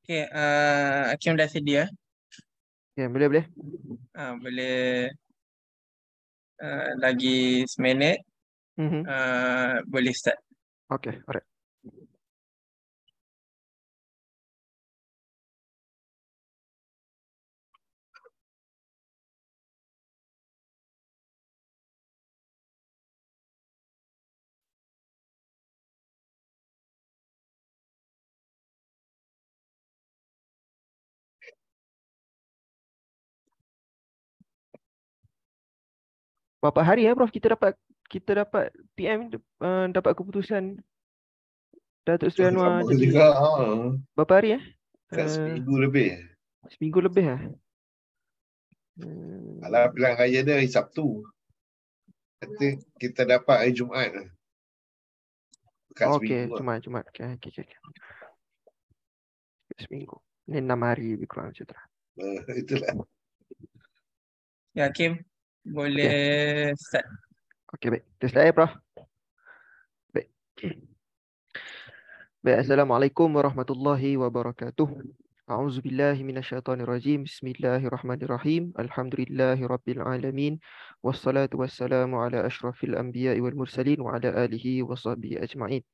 Okay, Hakim dah sedia. Ya, boleh. Boleh lagi seminit. Mhm. Boleh start. Okay, alright. Berapa hari ya, Prof? Kita dapat PM dapat keputusan Datuk Seri Anwar Lama jadi juga. berapa hari ya? Kat seminggu lebih. Seminggu lebih Alah, pilihan raya dia hari Sabtu. Kata kita dapat hari Jumaat. Kat Okey, seminggu lah. Jumaat. Okey. Seminggu. Ini 6 hari lebih kurang macam tu. Itulah. Ya, Hakim. Boleh start. Okey, baik. Kita start ya, Prof. Baik. Assalamualaikum warahmatullahi wabarakatuh. A'udzubillahi minasyaitonirrajim. Bismillahirrahmanirrahim. Alhamdulillahirabbil alamin. Wassalatu wassalamu ala asyrafil anbiya'i wal mursalin wa ala alihi wa sahbihi ajma'in.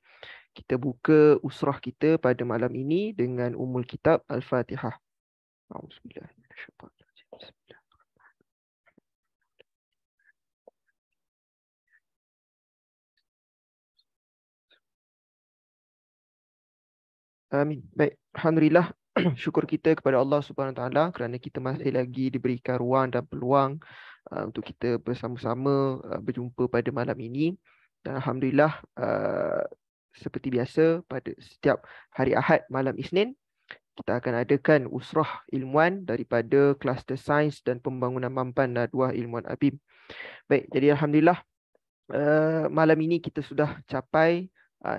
Kita buka usrah kita pada malam ini dengan Ummul Kitab Al-Fatihah. A'udzubillahi minasyaitonirrajim. Bismillah. Amin. Baik, alhamdulillah. Syukur kita kepada Allah Subhanahu Wa Taala kerana kita masih lagi diberikan ruang dan peluang untuk kita bersama-sama berjumpa pada malam ini. Dan alhamdulillah, seperti biasa pada setiap hari Ahad malam Isnin kita akan adakan usrah ilmuan daripada kluster sains dan pembangunan mampan Nadwah Ilmuan ABIM. Baik, jadi alhamdulillah malam ini kita sudah capai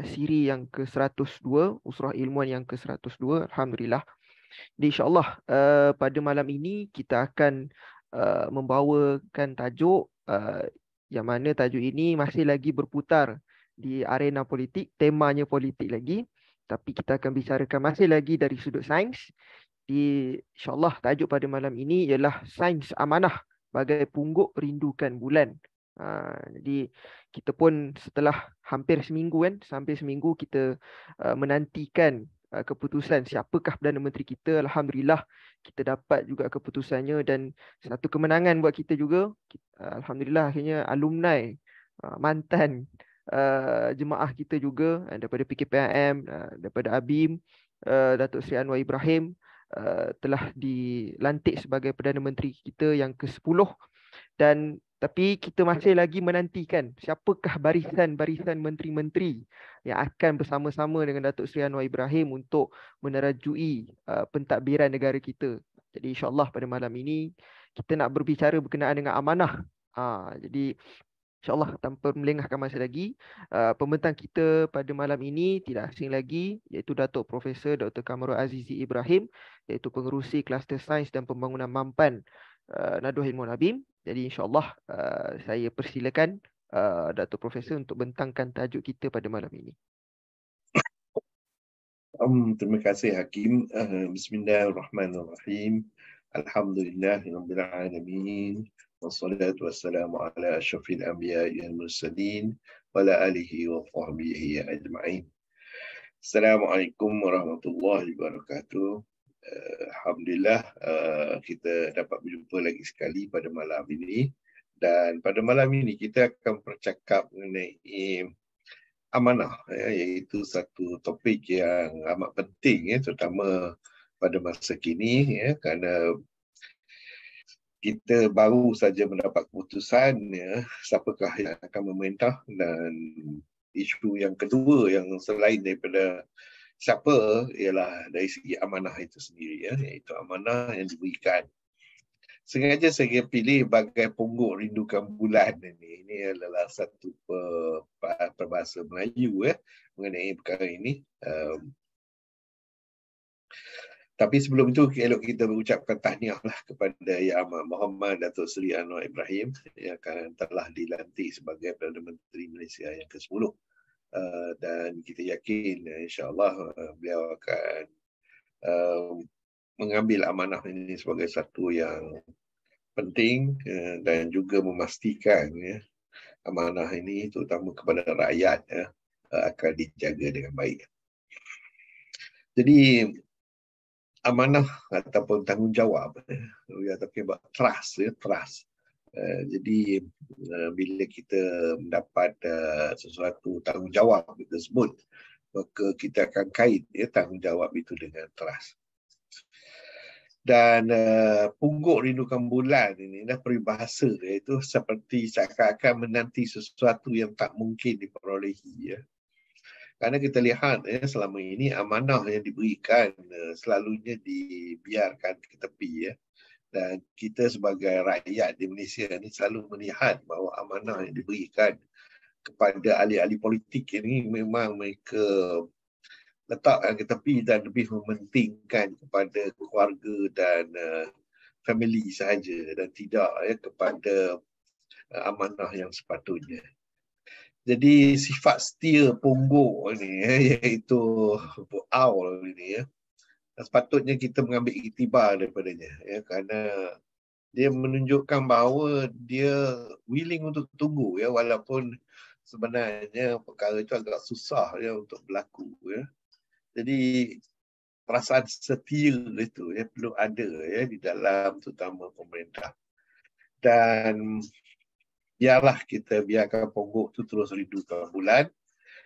siri yang ke-102, usrah ilmuan yang ke-102, alhamdulillah. Jadi insya-Allah pada malam ini kita akan membawakan tajuk yang mana tajuk ini masih lagi berputar di arena politik, temanya politik lagi, tapi kita akan bicarakan masih lagi dari sudut sains. InsyaAllah tajuk pada malam ini ialah Sains Amanah bagai pungguk rindukan bulan. Jadi kita pun setelah hampir seminggu sampai seminggu kita menantikan keputusan siapakah Perdana Menteri kita. Alhamdulillah kita dapat juga keputusannya dan satu kemenangan buat kita juga. Alhamdulillah akhirnya alumni mantan jemaah kita juga daripada PKPM, daripada ABIM, Datuk Seri Anwar Ibrahim telah dilantik sebagai Perdana Menteri kita yang ke-10 dan tapi kita masih lagi menantikan siapakah barisan-barisan menteri-menteri yang akan bersama-sama dengan Datuk Seri Anwar Ibrahim untuk menerajui pentadbiran negara kita. Jadi insya-Allah pada malam ini kita nak berbicara berkenaan dengan amanah. Jadi InsyaAllah tanpa melengahkan masa lagi, pembentang kita pada malam ini tidak asing lagi iaitu Datuk Profesor Dr. Kamarul Azizi Ibrahim, iaitu pengerusi kluster sains dan pembangunan mampan Nadwah Ilmuan ABIM. Jadi insyaAllah saya persilakan Datuk Profesor untuk bentangkan tajuk kita pada malam ini. Terima kasih Hakim. Bismillahirrahmanirrahim. Alhamdulillahirabbil alamin. Wassalatu wassalamu ala asyrafil anbiya'i wal mursalin wa ala alihi wa sahbihi ajma'in. Assalamualaikum warahmatullahi wabarakatuh. Alhamdulillah kita dapat berjumpa lagi sekali pada malam ini, dan pada malam ini kita akan bercakap mengenai amanah, iaitu satu topik yang amat penting terutama pada masa kini, kerana kita baru saja mendapat keputusan siapakah yang akan memerintah, dan isu yang kedua yang selain daripada siapa ialah dari segi amanah itu sendiri, iaitu amanah yang diberikan. Sengaja saya pilih bagai pungguk rindukan bulan ini. Ini adalah satu peribahasa Melayu mengenai perkara ini. Tapi sebelum itu, elok kita mengucapkan tahniahlah kepada Yang Amat Muhammad Datuk Seri Anwar Ibrahim yang telah dilantik sebagai Perdana Menteri Malaysia yang ke-10. Dan kita yakin insya-Allah beliau akan mengambil amanah ini sebagai satu yang penting dan juga memastikan amanah ini terutama kepada rakyat akan dijaga dengan baik. Jadi amanah ataupun tanggungjawab, we are talking about trust, trust. Jadi bila kita mendapat sesuatu tanggungjawab tersebut, maka kita akan kait tanggungjawab itu dengan trust. Dan pungguk rindukan bulan ini dah peribahasa, iaitu seperti seakan-akan menanti sesuatu yang tak mungkin diperolehi. Kerana kita lihat selama ini amanah yang diberikan selalunya dibiarkan ke tepi. Dan kita sebagai rakyat di Malaysia ini selalu melihat bahawa amanah yang diberikan kepada ahli-ahli politik ini memang mereka letakkan ke tepi dan lebih mementingkan kepada keluarga dan family sahaja dan tidak kepada amanah yang sepatutnya. Jadi sifat setia pungguk ini iaitu aul ini sepatutnya kita mengambil iktibar daripadanya kerana dia menunjukkan bahawa dia willing untuk tunggu walaupun sebenarnya perkara itu agak susah untuk berlaku. Jadi perasaan setia itu perlu ada di dalam terutama pemerintah. Dan biarlah kita biarkan pungguk itu terus rindukan bulan.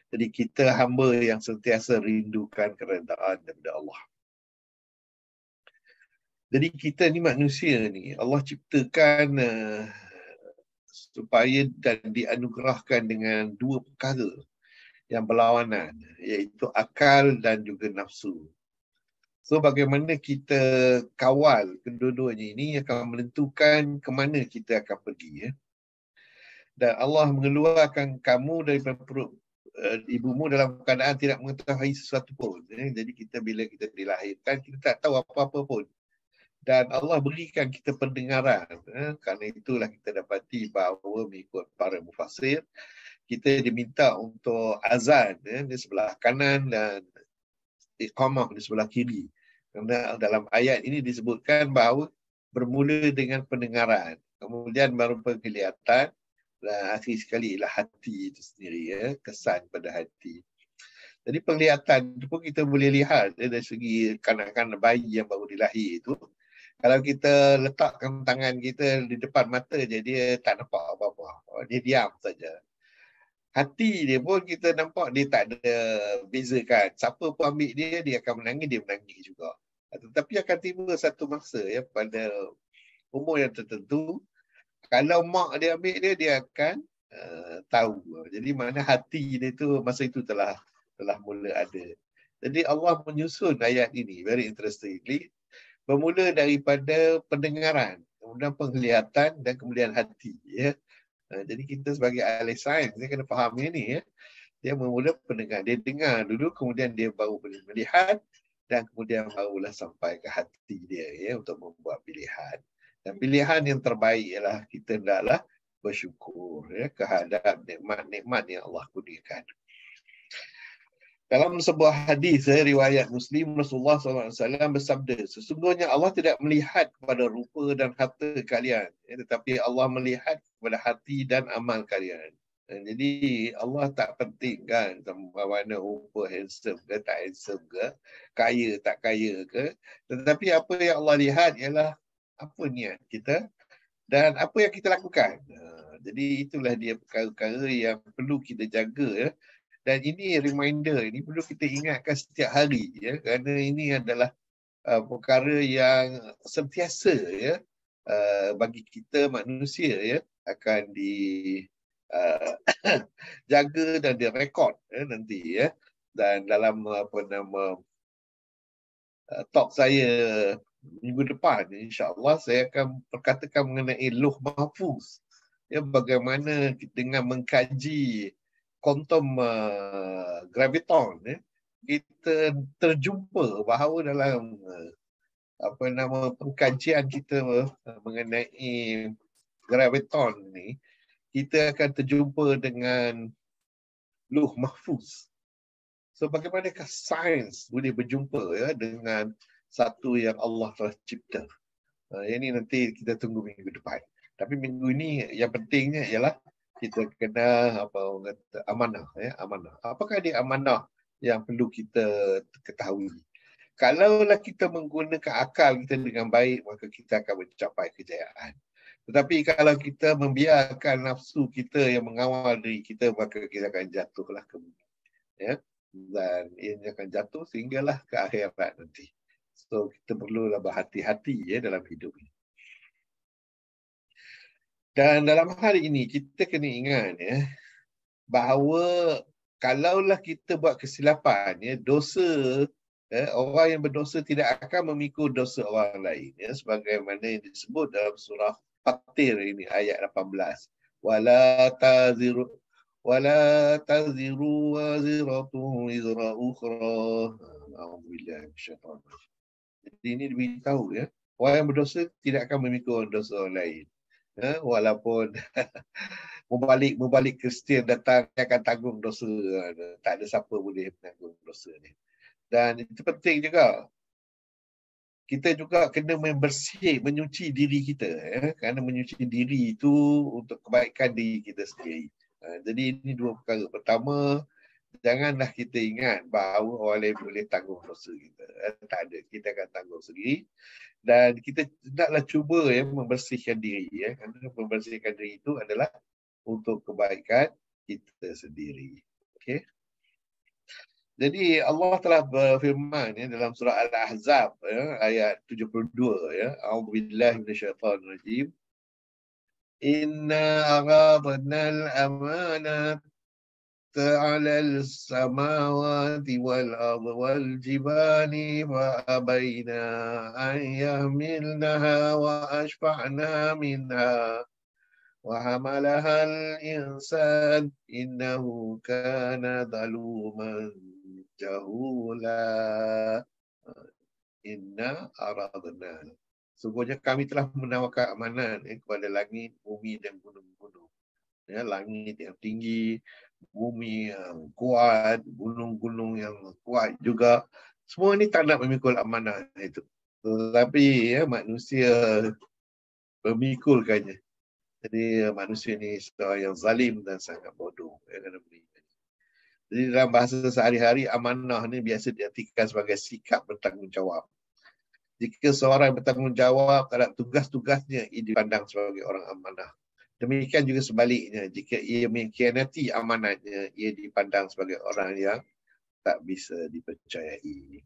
Jadi kita hamba yang sentiasa rindukan keredaan daripada Allah. Jadi kita ni manusia ni, Allah ciptakan supaya dan dianugerahkan dengan dua perkara yang berlawanan, iaitu akal dan juga nafsu. So bagaimana kita kawal kedua-duanya ini akan menentukan ke mana kita akan pergi. Dan Allah mengeluarkan kamu daripada perut ibumu dalam keadaan tidak mengetahui sesuatu pun. Jadi kita bila kita dilahirkan, kita tak tahu apa-apa pun. Dan Allah berikan kita pendengaran. Kerana itulah kita dapati bahawa mengikut para mufassir, kita diminta untuk azan di sebelah kanan dan iqamah di sebelah kiri. Kerana dalam ayat ini disebutkan bahawa bermula dengan pendengaran, kemudian baru penglihatan, dan akhir sekali ialah hati itu sendiri, kesan pada hati. Jadi penglihatan itu pun kita boleh lihat dari segi kanak-kanak bayi yang baru dilahir itu. Kalau kita letakkan tangan kita di depan mata je, dia tak nampak apa-apa. Dia diam saja. Hati dia pun kita nampak dia tak ada bezakan. Siapa pun ambil dia akan menangis, dia menangis juga. Tetapi akan tiba satu masa pada umur yang tertentu, kalau mak dia ambil dia akan tahu. Jadi mana hati dia tu masa itu telah mula ada. Jadi Allah menyusun ayat ini, very interestingly, bermula daripada pendengaran, kemudian penglihatan dan kemudian hati. Jadi kita sebagai ahli sains, dia kena faham ini. Dia bermula pendengar. Dia dengar dulu, kemudian dia baru boleh melihat dan kemudian barulah sampai ke hati dia untuk membuat pilihan. Dan pilihan yang terbaik ialah kita hendaklah bersyukur kehadap nikmat-nikmat yang Allah kurniakan. Dalam sebuah hadis riwayat Muslim, Rasulullah SAW bersabda, sesungguhnya Allah tidak melihat kepada rupa dan harta kalian, tetapi Allah melihat kepada hati dan amal kalian. Jadi Allah tak penting kan mana rupa handsome ke tak handsome ke, kaya tak kaya ke, tetapi apa yang Allah lihat ialah apa niat kita dan apa yang kita lakukan. Jadi itulah dia perkara-perkara yang perlu kita jaga. Dan ini reminder, ini perlu kita ingatkan setiap hari kerana ini adalah perkara yang sentiasa bagi kita manusia akan jaga dan direkod nanti dan dalam talk saya minggu depan insya-Allah saya akan perkatakan mengenai Lauh Mahfuz bagaimana dengan mengkaji kuantum graviton kita terjumpa bahawa dalam pengkajian kita mengenai graviton ni kita akan terjumpa dengan Lauh Mahfuz. So bagaimanakah sains boleh berjumpa ya dengan satu yang Allah telah cipta? Yang ini nanti kita tunggu minggu depan. Tapi minggu ini yang pentingnya ialah kita kena apa orang kata amanah ya, amanah. Apakah dia amanah yang perlu kita ketahui? Kalaulah kita menggunakan akal kita dengan baik, maka kita akan mencapai kejayaan. Tetapi kalau kita membiarkan nafsu kita yang mengawal diri kita, maka kita akan jatuhlah ke bumi. Ya? Dan ia akan jatuh sehinggalah ke akhirat nanti. So kita perlulah berhati-hati ya dalam hidup ini. Dan dalam hal ini kita kena ingat ya bahawa kalaulah kita buat kesilapan ya, dosa orang yang berdosa tidak akan memikul dosa orang lain ya, sebagaimana yang disebut dalam surah Fatir ini ayat 18. Wala taziru waziratun wizra ukhra. Alhamdulillah. Jadi ini diberitahu ya, orang yang berdosa tidak akan memikul dosa orang lain. Walaupun mubalik Kristian datang akan tanggung dosa, tak ada siapa boleh menanggung dosa ni. Dan itu penting juga. Kita juga kena menyuci diri kita ya, kerana menyuci diri itu untuk kebaikan diri kita sendiri. Jadi ini dua perkara. Pertama, janganlah kita ingat bahawa orang lain boleh tanggung dosa kita. Tak ada, kita akan tanggung sendiri. Dan kita hendaklah cuba ya membersihkan diri ya. Kerana membersihkan diri itu adalah untuk kebaikan kita sendiri. Okey. Jadi Allah telah berfirman ya dalam surah Al-Ahzab ya, ayat 72 ya. A'udzubillahi minasyaitonirrajim. Inna aradna al-amanata 'ala as-samawati wal-ardi wal-jibali fa abaina an yahmilnaha wa ashfa'na minha wa hamalaha al-insan innahu kana zaluman jahula. Inna aradna. Sungguhnya kami telah menawarkan amanat kepada langit, bumi dan gunung-gunung. Ya, langit yang tinggi, bumi yang kuat, gunung-gunung yang kuat juga. Semua ini tak nak memikul amanah itu. Tetapi ya, manusia memikulkannya. Jadi manusia ini seorang yang zalim dan sangat bodoh. Ya, kerana beri. Jadi dalam bahasa sehari-hari, amanah ni biasa diartikan sebagai sikap bertanggungjawab. Jika seorang bertanggungjawab terhadap tugas-tugasnya, ia dipandang sebagai orang amanah. Demikian juga sebaliknya, jika ia mengkhianati amanatnya, ia dipandang sebagai orang yang tak bisa dipercayai.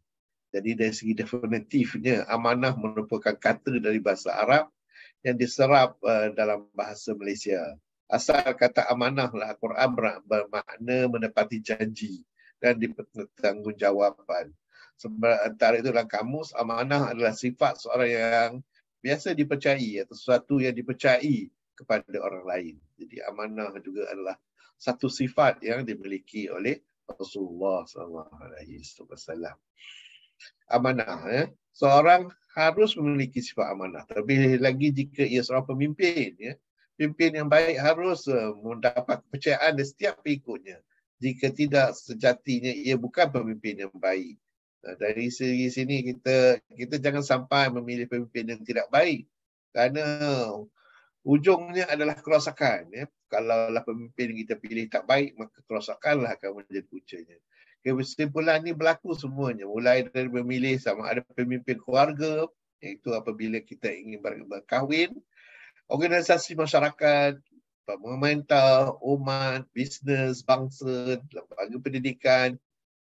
Jadi dari segi definitifnya, amanah merupakan kata dari bahasa Arab yang diserap dalam bahasa Malaysia. Asal kata amanahlah Al-Quran bermakna menepati janji dan dipertanggungjawabkan. Sementara itu dalam kamus, amanah adalah sifat seorang yang biasa dipercayai atau sesuatu yang dipercayai kepada orang lain. Jadi amanah juga adalah satu sifat yang dimiliki oleh Rasulullah SAW. Amanah ya. Seorang harus memiliki sifat amanah. Terlebih lagi jika ia seorang pemimpin ya. Pimpin yang baik harus mendapat kepercayaan dari setiap pengikutnya. Jika tidak, sejatinya ia bukan pemimpin yang baik. Dari segi sini kita jangan sampai memilih pemimpin yang tidak baik. Kerana ujungnya adalah kerosakan. Ya. Kalaulah pemimpin yang kita pilih tak baik, maka kerosakanlah akan menjadi puncanya. Kesimpulan ini berlaku semuanya. Mulai dari memilih sama ada pemimpin keluarga, iaitu apabila kita ingin berkahwin, organisasi masyarakat, pemerintah, umat, bisnes, bangsa, lembaga pendidikan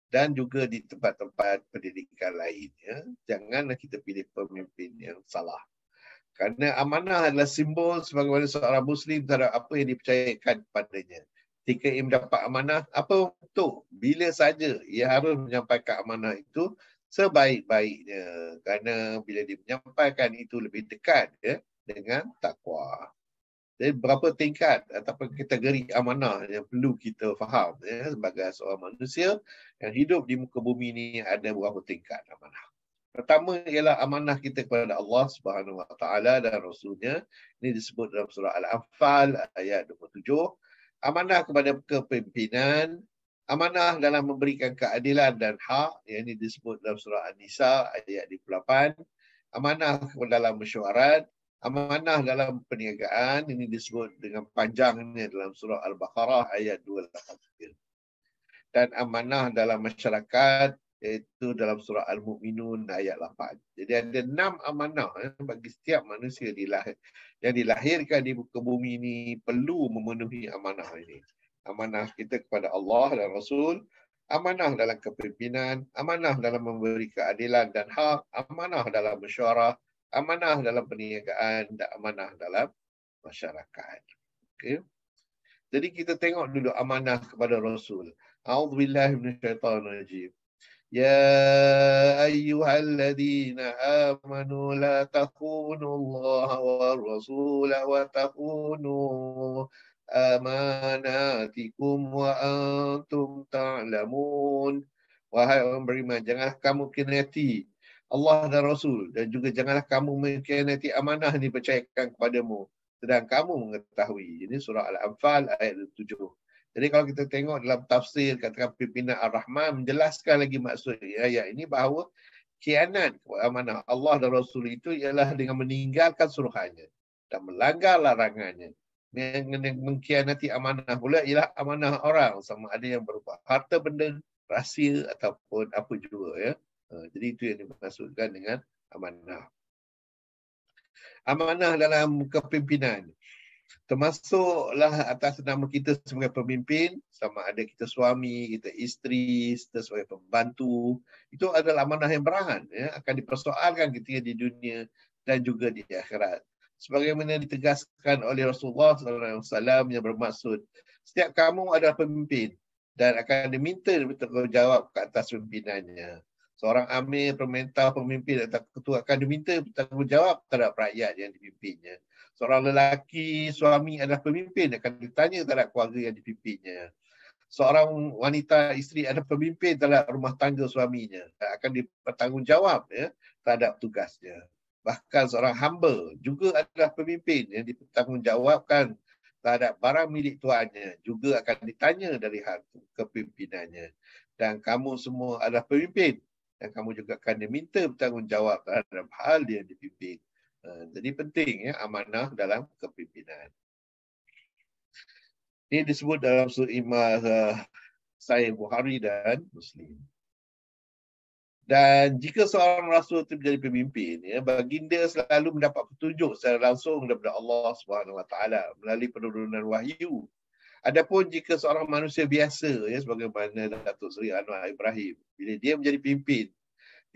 dan juga di tempat-tempat pendidikan lain. Ya. Janganlah kita pilih pemimpin yang salah. Kerana amanah adalah simbol sebagaimana seorang Muslim terhadap apa yang dipercayakan kepadanya. Ketika ia mendapat amanah, apa untuk? Bila saja ia harus menyampaikan amanah itu sebaik-baiknya. Kerana bila dia menyampaikan itu lebih dekat ya, dengan takwa. Jadi berapa tingkat ataupun kategori amanah yang perlu kita faham ya, sebagai seorang manusia yang hidup di muka bumi ini ada berapa tingkat amanah. Pertama ialah amanah kita kepada Allah Subhanahu Wa Taala dan Rasulnya. Ini disebut dalam surah Al-Anfal ayat 27. Amanah kepada kepimpinan, Amanah dalam memberikan keadilan dan hak, yang ini disebut dalam surah An-Nisa ayat 28. Amanah dalam mesyuarat, amanah dalam perniagaan, ini disebut dengan panjangnya dalam surah Al-Baqarah ayat 283. Dan amanah dalam masyarakat, iaitu dalam surah Al-Mu'minun ayat 8. Jadi ada 6 amanah bagi setiap manusia yang dilahirkan di muka bumi ini perlu memenuhi amanah ini. Amanah kita kepada Allah dan Rasul, amanah dalam kepimpinan, amanah dalam memberi keadilan dan hak, amanah dalam mesyuarah, amanah dalam perniagaan, dan amanah dalam masyarakat. Okay. Jadi kita tengok dulu amanah kepada Rasul. A'udzubillahi minasyaitonirrajim. Ya ayyuhalladzina amanu la takhunu Allah wa rasulah wa takhunu amanatikum wa antum ta'lamun. Wahai orang beriman, janganlah kamu khianati Allah dan Rasul, dan juga janganlah kamu mengkhianati amanah yang dipercayakan kepadamu sedang kamu mengetahui. Ini surah Al-Anfal ayat 7. Jadi kalau kita tengok dalam tafsir, katakan pimpinan Ar-Rahman menjelaskan lagi maksud ayat ini bahawa khianat amanah Allah dan Rasul itu ialah dengan meninggalkan suruhannya dan melanggar larangannya. Mengkhianati amanah pula ialah amanah orang, sama ada yang berupa harta benda, rahsia ataupun apa juga ya. Jadi itu yang dimaksudkan dengan amanah. Amanah dalam kepimpinan termasuklah atas nama kita sebagai pemimpin, sama ada kita suami, kita isteri, kita sebagai pembantu. Itu adalah amanah yang berat, ya, akan dipersoalkan ketika di dunia dan juga di akhirat. Sebagaimana ditegaskan oleh Rasulullah SAW yang bermaksud, setiap kamu adalah pemimpin dan akan diminta bertanggungjawab ke atas pimpinannya. Seorang amir, pemerintah, pemimpin atau ketua akan diminta bertanggungjawab terhadap rakyat yang dipimpinnya. Seorang lelaki, suami adalah pemimpin, akan ditanya terhadap keluarga yang dipimpinnya. Seorang wanita, isteri adalah pemimpin terhadap rumah tangga suaminya, akan dipertanggungjawab ya, terhadap tugasnya. Bahkan seorang hamba juga adalah pemimpin yang dipertanggungjawabkan terhadap barang milik tuannya, juga akan ditanya dari hak kepimpinannya. Dan kamu semua adalah pemimpin, dan kamu juga akan diminta bertanggungjawab terhadap hal yang dipimpin. Jadi penting ya amanah dalam kepimpinan. Ini disebut dalam surah Sahih Bukhari dan Muslim. Dan jika seorang rasul itu menjadi pemimpin, ya, baginda selalu mendapat petunjuk secara langsung daripada Allah Subhanahu Wa Taala melalui penurunan wahyu. Adapun jika seorang manusia biasa, ya, sebagaimana Datuk Seri Anwar Ibrahim, bila dia menjadi pemimpin,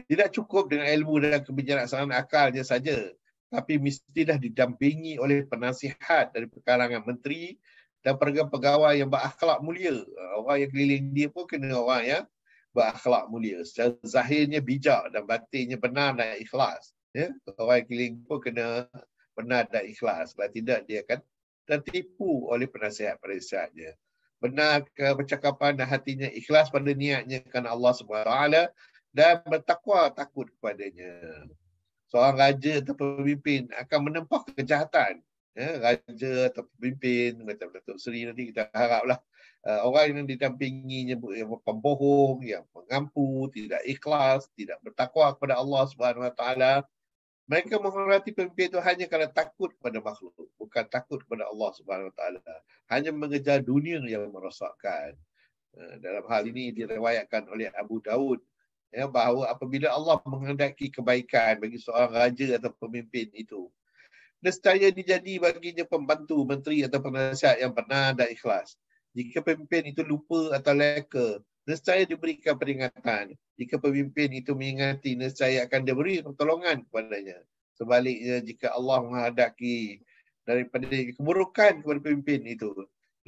tidak cukup dengan ilmu dan kebijaksanaan akalnya saja, tapi mestilah didampingi oleh penasihat dari kalangan menteri dan pegawai yang berakhlak mulia. Orang yang keliling dia pun kena orang yang berakhlak mulia. Secara zahirnya bijak dan batinnya benar dan ikhlas. Ya? Orang yang keliling pun kena benar dan ikhlas. Kalau tidak, dia akan tertipu oleh penasihat-penasihatnya. Benar percakapan dan hatinya ikhlas pada niatnya kerana Allah SWT dan bertakwa takut kepadanya. Seorang raja atau pemimpin akan menempah kejahatan. Ya, raja atau pemimpin, macam Datuk Seri nanti kita haraplah orang yang didampinginya yang pembohong, yang mengampu, tidak ikhlas, tidak bertakwa kepada Allah SWT. Mereka menghormati pemimpin itu hanya kerana takut kepada makhluk, bukan takut kepada Allah SWT. Hanya mengejar dunia yang merosakkan. Dalam hal ini diriwayatkan oleh Abu Daud, ya, bahawa apabila Allah menghendaki kebaikan bagi seorang raja atau pemimpin itu, nescaya dijadi baginya pembantu, menteri atau penasihat yang benar dan ikhlas. Jika pemimpin itu lupa atau leka, nescaya diberikan peringatan. Jika pemimpin itu mengingati, nescaya akan diberi pertolongan kepadanya. Sebaliknya, jika Allah menghendaki daripada keburukan kepada pemimpin itu,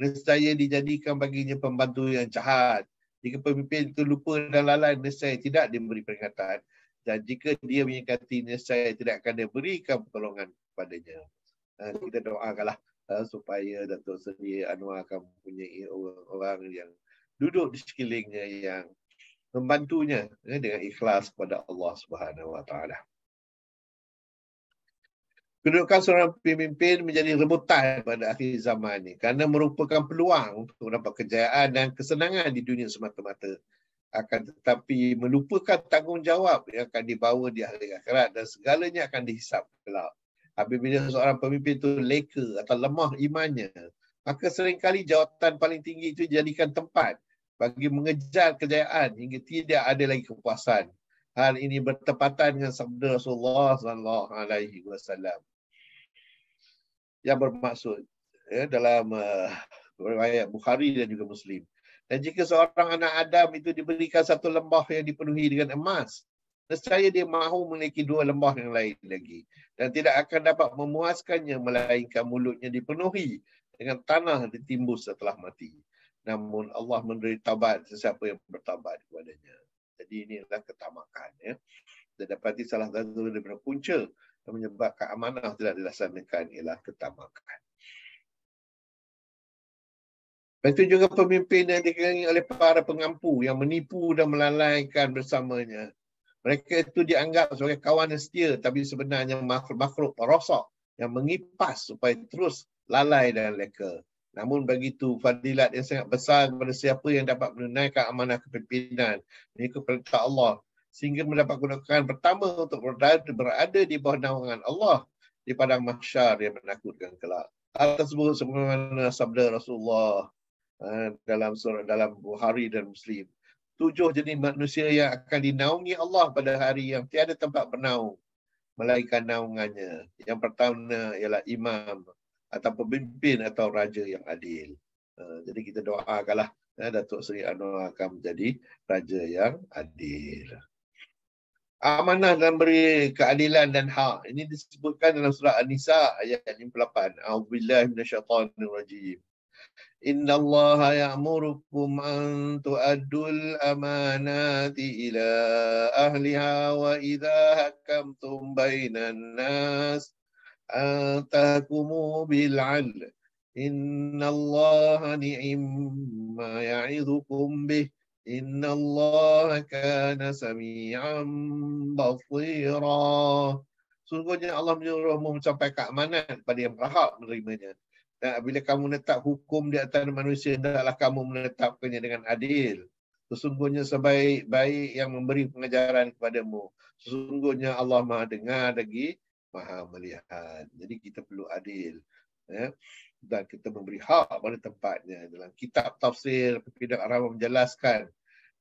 nescaya dijadikan baginya pembantu yang jahat. Jika pemimpin itu lupa dan lalai, nescaya tidak diberi peringatan. Dan jika dia mengingati, nescaya tidak akan diberikan pertolongan kepadanya. Kita doakanlah supaya Datuk Seri Anwar akan mempunyai orang yang duduk di sekelilingnya yang membantunya dengan ikhlas kepada Allah Subhanahu Wa Taala. Kedudukan seorang pemimpin menjadi rebutan pada akhir zaman ini kerana merupakan peluang untuk mendapat kejayaan dan kesenangan di dunia semata-mata. Akan tetapi melupakan tanggungjawab yang akan dibawa di hari akhirat dan segalanya akan dihisap kelak. Apabila seorang pemimpin itu leka atau lemah imannya, maka seringkali jawatan paling tinggi itu dijadikan tempat bagi mengejar kejayaan hingga tidak ada lagi kepuasan. Hal ini bertepatan dengan sabda Rasulullah SAW yang bermaksud dalam riwayat Bukhari dan juga Muslim. Dan jika seorang anak Adam itu diberikan satu lembah yang dipenuhi dengan emas, nescaya dia mahu memiliki dua lembah yang lain lagi. Dan tidak akan dapat memuaskannya melainkan mulutnya dipenuhi dengan tanah ditimbus setelah mati. Namun Allah memberi taubat sesiapa yang bertaubat kepadanya. Jadi inilah ketamakan. Dan dapati salah satu daripada punca yang menyebabkan amanah tidak dilaksanakan ialah ketamakan. Itu juga pemimpin yang dikelilingi oleh para pengampu yang menipu dan melalaikan bersamanya. Mereka itu dianggap sebagai kawan yang setia, tapi sebenarnya makhluk perosak yang mengipas supaya terus lalai dan leka. Namun begitu fadilat yang sangat besar kepada siapa yang dapat menunaikan amanah kepimpinan mengikut perintah Allah, sehingga mendapat kedudukan pertama untuk berada di bawah naungan Allah di padang mahsyar yang menakutkan kelak. Hal tersebut sebagaimana sabda Rasulullah dalam Bukhari dan Muslim. 7 jenis manusia yang akan dinaungi Allah pada hari yang tiada tempat bernaung melainkan naungannya. Yang pertama ialah imam atau pemimpin atau raja yang adil. Jadi kita doakanlah Datuk Seri Anwar akan menjadi raja yang adil. Amanah dalam beri keadilan dan hak. Ini disebutkan dalam surah An-Nisa ayat 58. A'udzubillahi minasyaitonirrajim. Inna Allah ya'murukum an tu'addul amanati ila ahliha wa idha hakamtum bainan nas an tahkumu bil'adl. Inna Allah ni'imma ya'idhukum bih. Inna Allah kana sami'an basira. Sungguhnya Allah menyuruhmu menyampaikan amanat kepada yang berhak menerimanya. Dan bila kamu menetap hukum di antara manusia, hendaklah kamu menetapkannya dengan adil. Sesungguhnya sebaik-baik yang memberi pengajaran kepadamu. Sesungguhnya Allah Maha dengar lagi Maha melihat. Jadi kita perlu adil. Dan kita memberi hak pada tempatnya. Dalam kitab tafsir, Pimpinan Ar-Rahman menjelaskan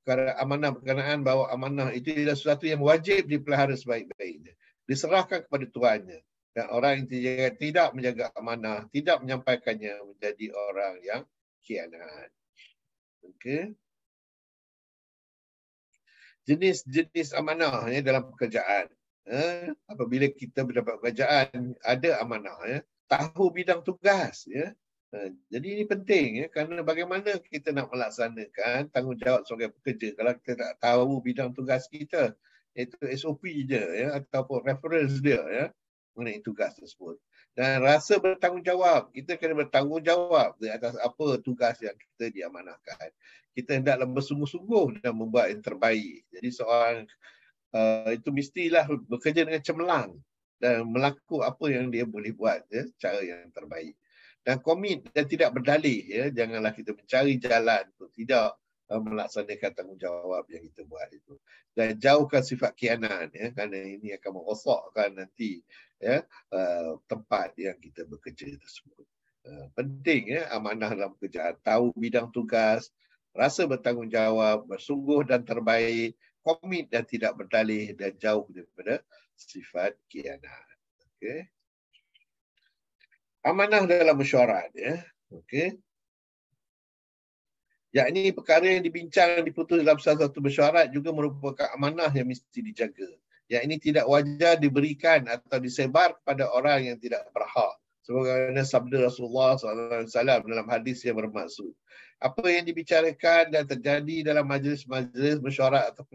kerana amanah berkenaan bahawa amanah itu adalah sesuatu yang wajib dipelihara sebaik-baiknya. Diserahkan kepada tuannya. Dan orang yang tidak menjaga amanah, tidak menyampaikannya menjadi orang yang khianat. Okey. Jenis-jenis amanah dalam pekerjaan. Apabila kita mendapat pekerjaan, ada amanah. Tahu bidang tugas. Jadi ini penting kerana bagaimana kita nak melaksanakan tanggungjawab sebagai pekerja kalau kita tak tahu bidang tugas kita, iaitu SOP je ataupun reference dia mengenai tugas tersebut. Dan rasa bertanggungjawab, kita kena bertanggungjawab di atas apa tugas yang kita diamanahkan. Kita hendaklah bersungguh-sungguh dan membuat yang terbaik. Jadi seorang itu mestilah bekerja dengan cemerlang dan melakukan apa yang dia boleh buat cara yang terbaik. Dan komit dan tidak berdalih. Janganlah kita mencari jalan untuk tidak melaksanakan tanggungjawab yang kita buat itu. Dan jauhkan sifat khianat kerana ini akan merosakkan nanti tempat yang kita bekerja tersebut. Penting amanah dalam pekerjaan, tahu bidang tugas, rasa bertanggungjawab, bersungguh dan terbaik, komit dan tidak berdalih dan jauh daripada sifat khianat. Okey. Amanah dalam mesyuarat okey. Yakni perkara yang dibincang dan diputus dalam salah satu mesyuarat juga merupakan amanah yang mesti dijaga. Yakni tidak wajar diberikan atau disebar kepada orang yang tidak berhak. Sebagaimana sabda Rasulullah SAW dalam hadis yang bermaksud. Apa yang dibicarakan dan terjadi dalam majlis-majlis mesyuarat atau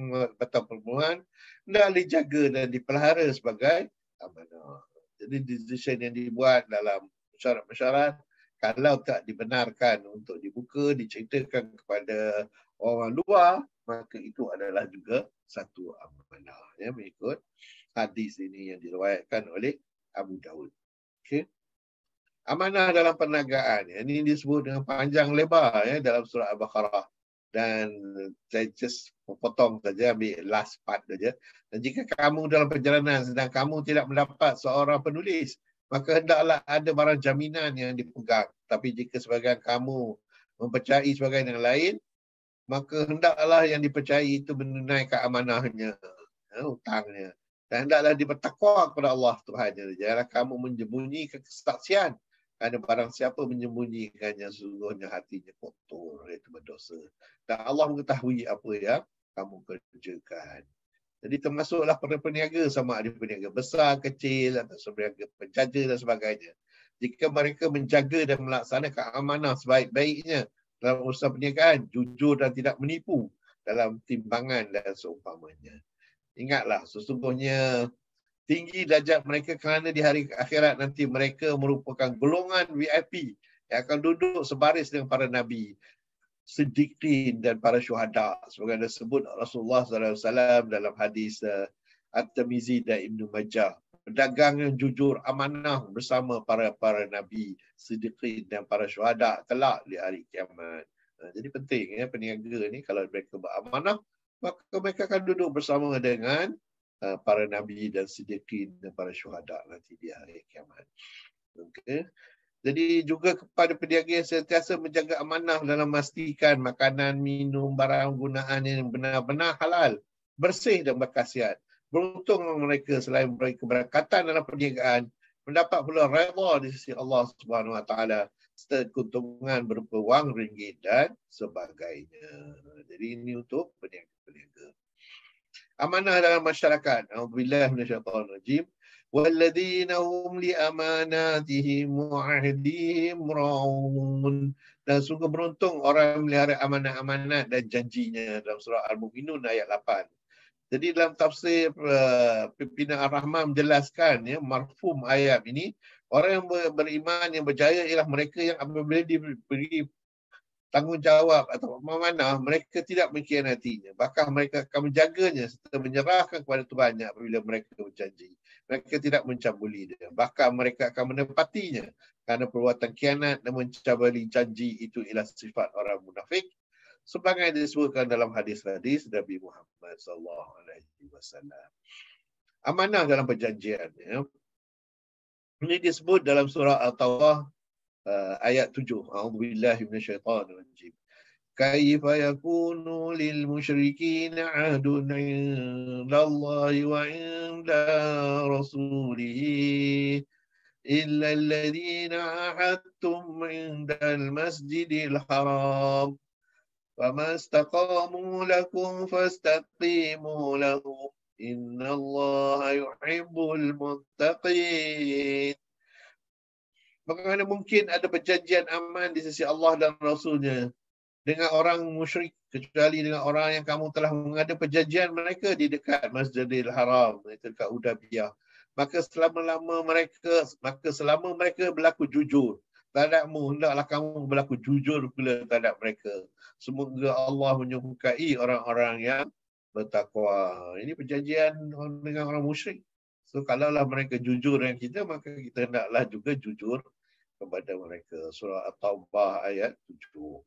pertemuan hendaklah dijaga dan dipelihara sebagai amanah. Jadi decision yang dibuat dalam mesyuarat kalau tak dibenarkan untuk dibuka, diceritakan kepada orang luar, maka itu adalah juga satu amanah. Mengikut hadis ini yang diriwayatkan oleh Abu Daud. Okey. Amanah dalam perniagaan. Ini disebut dengan panjang lebar dalam surah Al-Baqarah. Dan saya just potong saja, ambil last part saja. Dan jika kamu dalam perjalanan sedang kamu tidak mendapat seorang penulis, maka hendaklah ada barang jaminan yang dipegang. Tapi jika sebagian kamu mempercayai sebagian yang lain, maka hendaklah yang dipercayai itu menunaikan amanahnya, hutangnya. Dan hendaklah bertakwa kepada Allah Tuhannya. Janganlah kamu menyembunyikan kesaksian. Kerana barang siapa menyembunyikannya, sesungguhnya hatinya kotor, iaitu berdosa. Dan Allah mengetahui apa yang kamu kerjakan. Jadi termasuklah para peniaga, sama ada peniaga besar, kecil, atau peniaga penjaja dan sebagainya. Jika mereka menjaga dan melaksanakan amanah sebaik-baiknya dalam urusan perniagaan, jujur dan tidak menipu dalam timbangan dan seumpamanya. Ingatlah, sesungguhnya tinggi darjat mereka kerana di hari akhirat nanti mereka merupakan golongan VIP yang akan duduk sebaris dengan para Nabi, Siddiqin dan para syuhada. Sebagaimana disebut Rasulullah SAW dalam hadis At-Tirmizi dan Ibnu Majah. Pedagang yang jujur, amanah bersama para Nabi, Siddiqin dan para syuhada kelak di hari kiamat. Jadi penting peniaga ni kalau mereka beramanah, maka mereka akan duduk bersama dengan para nabi dan siddiqin dan para syuhada nanti di hari kiamat. Okay. Jadi juga kepada peniaga yang sentiasa menjaga amanah dalam memastikan makanan, minum, barang gunaan yang benar-benar halal, bersih dan berkhasiat. Beruntung mereka selain mereka keberkatan dalam perniagaan, mendapat pula redha di sisi Allah Subhanahu Wa Taala serta keuntungan berupa wang, ringgit dan sebagainya. Jadi ini untuk peniaga-peniaga. Amanah dalam masyarakat. A'udzubillahi minasyaitonir rajim. Walladzina hum li amanatihim wa 'ahdihim ra'un. Dan sungguh beruntung orang melihara amanah-amanat dan janjinya dalam surah Al-Mu'minun ayat 8. Jadi dalam tafsir pimpinan Ar-Rahman menjelaskan marfum ayat ini, orang yang beriman yang berjaya ialah mereka yang apabila diberi tanggungjawab atau amanah, mereka tidak mengkhianatinya. Bahkan mereka akan menjaganya serta menyerahkan kepada Tuhannya apabila mereka berjanji. Mereka tidak mencabuli dia. Bahkan mereka akan menepatinya. Kerana perbuatan khianat dan mencabuli janji itu ialah sifat orang munafik. Sebagai disebutkan dalam hadis-hadis Nabi Muhammad SAW. Amanah dalam perjanjian. Ini disebut dalam surah At-Tawbah ayat 7. A'udzubillahi minasyaitonir rajim. Kaifa yakunu lil musyrikin 'ahdun 'indallahi wa 'inda rasulih illa alladhina 'ahadtum 'indal masjidil haram. Fama istaqamu lakum fastaqimu lahum. Innallaha yuhibbul muttaqin. Bagaimana mungkin ada perjanjian aman di sisi Allah dan Rasulnya dengan orang musyrik, kecuali dengan orang yang kamu telah mengada perjanjian mereka di dekat Masjidil Haram, itu dekat Hudaybiyah. Maka selama mereka berlaku jujur terhadapmu, hendaklah kamu berlaku jujur pula terhadap mereka. Semoga Allah menyukai orang-orang yang bertakwa. Ini perjanjian dengan orang musyrik. So kalaulah mereka jujur dengan kita, maka kita hendaklah juga jujur kepada mereka. Surah At-Taubah ayat 7.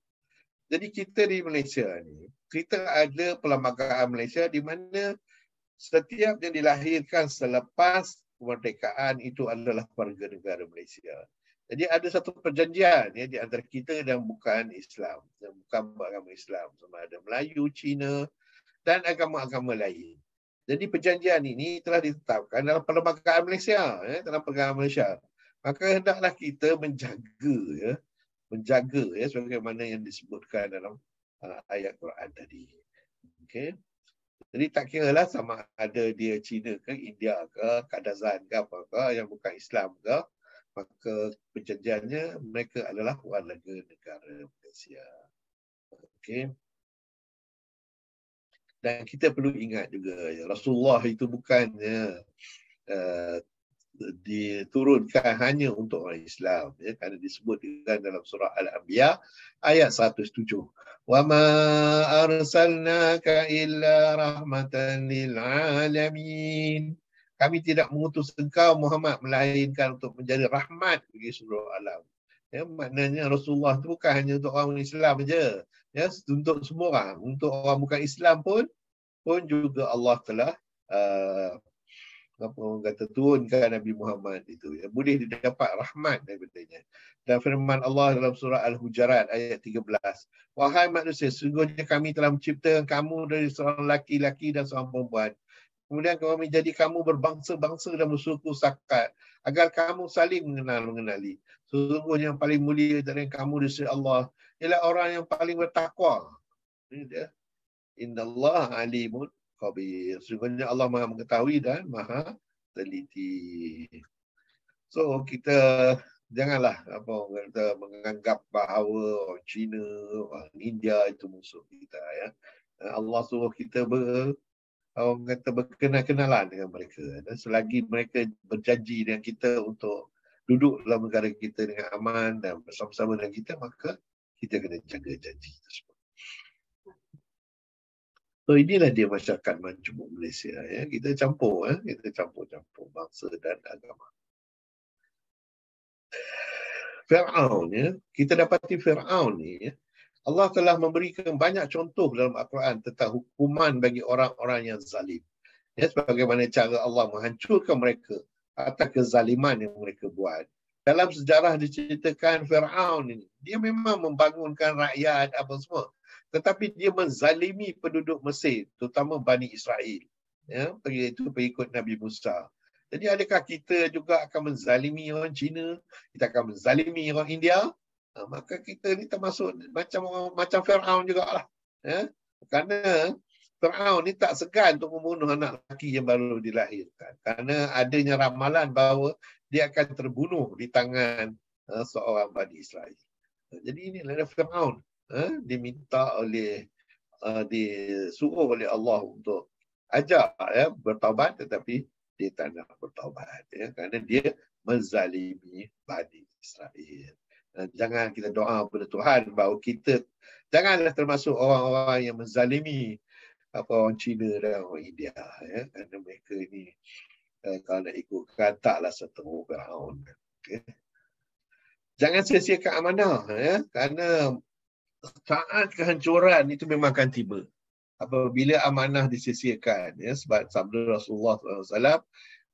Jadi kita di Malaysia ni, kita ada perlembagaan Malaysia di mana setiap yang dilahirkan selepas kemerdekaan itu adalah warga negara Malaysia. Jadi ada satu perjanjian di antara kita dan bukan Islam, dan bukan beragama Islam, sama ada Melayu, Cina dan agama-agama lain. Jadi perjanjian ini telah ditetapkan dalam perlembagaan Malaysia, dalam perlembagaan Malaysia. Maka hendaklah kita menjaga sebagaimana yang disebutkan dalam ayat Quran tadi. Okey. Jadi tak kiralah sama ada dia Cina ke, India ke, Kadazan ke, apa yang bukan Islam ke, maka perjanjiannya mereka adalah warga negara Malaysia. Okey. Dan kita perlu ingat juga, Rasulullah itu bukannya diturunkan hanya untuk orang Islam, kerana disebutkan dalam surah Al-Anbiya ayat 107. Wa ma arsalnaka illa rahmatan lil alamin. kami tidak mengutus engkau Muhammad melainkan untuk menjadi rahmat bagi seluruh alam. Ya, maknanya Rasulullah itu bukan hanya untuk orang Islam saja. Ya, untuk semua orang. Untuk orang bukan Islam pun juga Allah telah apa orang kata turunkan Nabi Muhammad itu. Ya, boleh didapat rahmat daripadanya. Dan firman Allah dalam surah Al-Hujarat ayat 13. Wahai manusia, sesungguhnya kami telah menciptakan kamu dari seorang laki-laki dan seorang perempuan. Kemudian kami menjadi kamu berbangsa-bangsa dan bersuku sakat agar kamu saling mengenali. Sesungguhnya yang paling mulia dari kamu di sisi Allah ialah orang yang paling bertakwa. Ini dia. Innallaha alimun khabir. Sesungguhnya Allah Maha mengetahui dan Maha teliti. So kita janganlah apa kita menganggap bahawa orang Cina, orang India itu musuh kita ya. Allah suruh kita orang kata berkenal-kenalan dengan mereka. Dan selagi mereka berjanji dengan kita untuk duduk dalam negara kita dengan aman dan bersama-sama dengan kita, maka kita kena jaga janji tersebut. So inilah dia masyarakat majmuk Malaysia. Ya. Kita campur, kita campur-campur bangsa dan agama. Fir'aun, ya. Kita dapati Fir'aun ni, ya. Allah telah memberikan banyak contoh dalam Al-Quran tentang hukuman bagi orang-orang yang zalim. Ya, sebagaimana cara Allah menghancurkan mereka atas kezaliman yang mereka buat. Dalam sejarah diceritakan Fir'aun ini, dia memang membangunkan rakyat apa semua. Tetapi dia menzalimi penduduk Mesir, terutama Bani Israel. Ya, itu pengikut Nabi Musa. Jadi adakah kita juga akan menzalimi orang Cina? Kita akan menzalimi orang India? Maka kita ni termasuk macam Fir'aun jugalah. Ya? Kerana Fir'aun ni tak segan untuk membunuh anak lelaki yang baru dilahirkan. Kerana adanya ramalan bahawa dia akan terbunuh di tangan seorang Bani Israel. Jadi inilah Fir'aun. Diminta oleh disuruh oleh Allah untuk ajak bertaubat, tetapi dia tak nak bertaubat kerana dia menzalimi Bani Israel. Jangan kita doa kepada Tuhan bahawa kita janganlah termasuk orang-orang yang menzalimi orang Cina dan orang India kerana mereka ini kalau nak ikutkan taklah seteruk Fir'aun. Jangan sia-siakan amanah kerana saat kehancuran itu memang akan tiba apabila amanah disia-siakan sebab sabda Rasulullah SAW,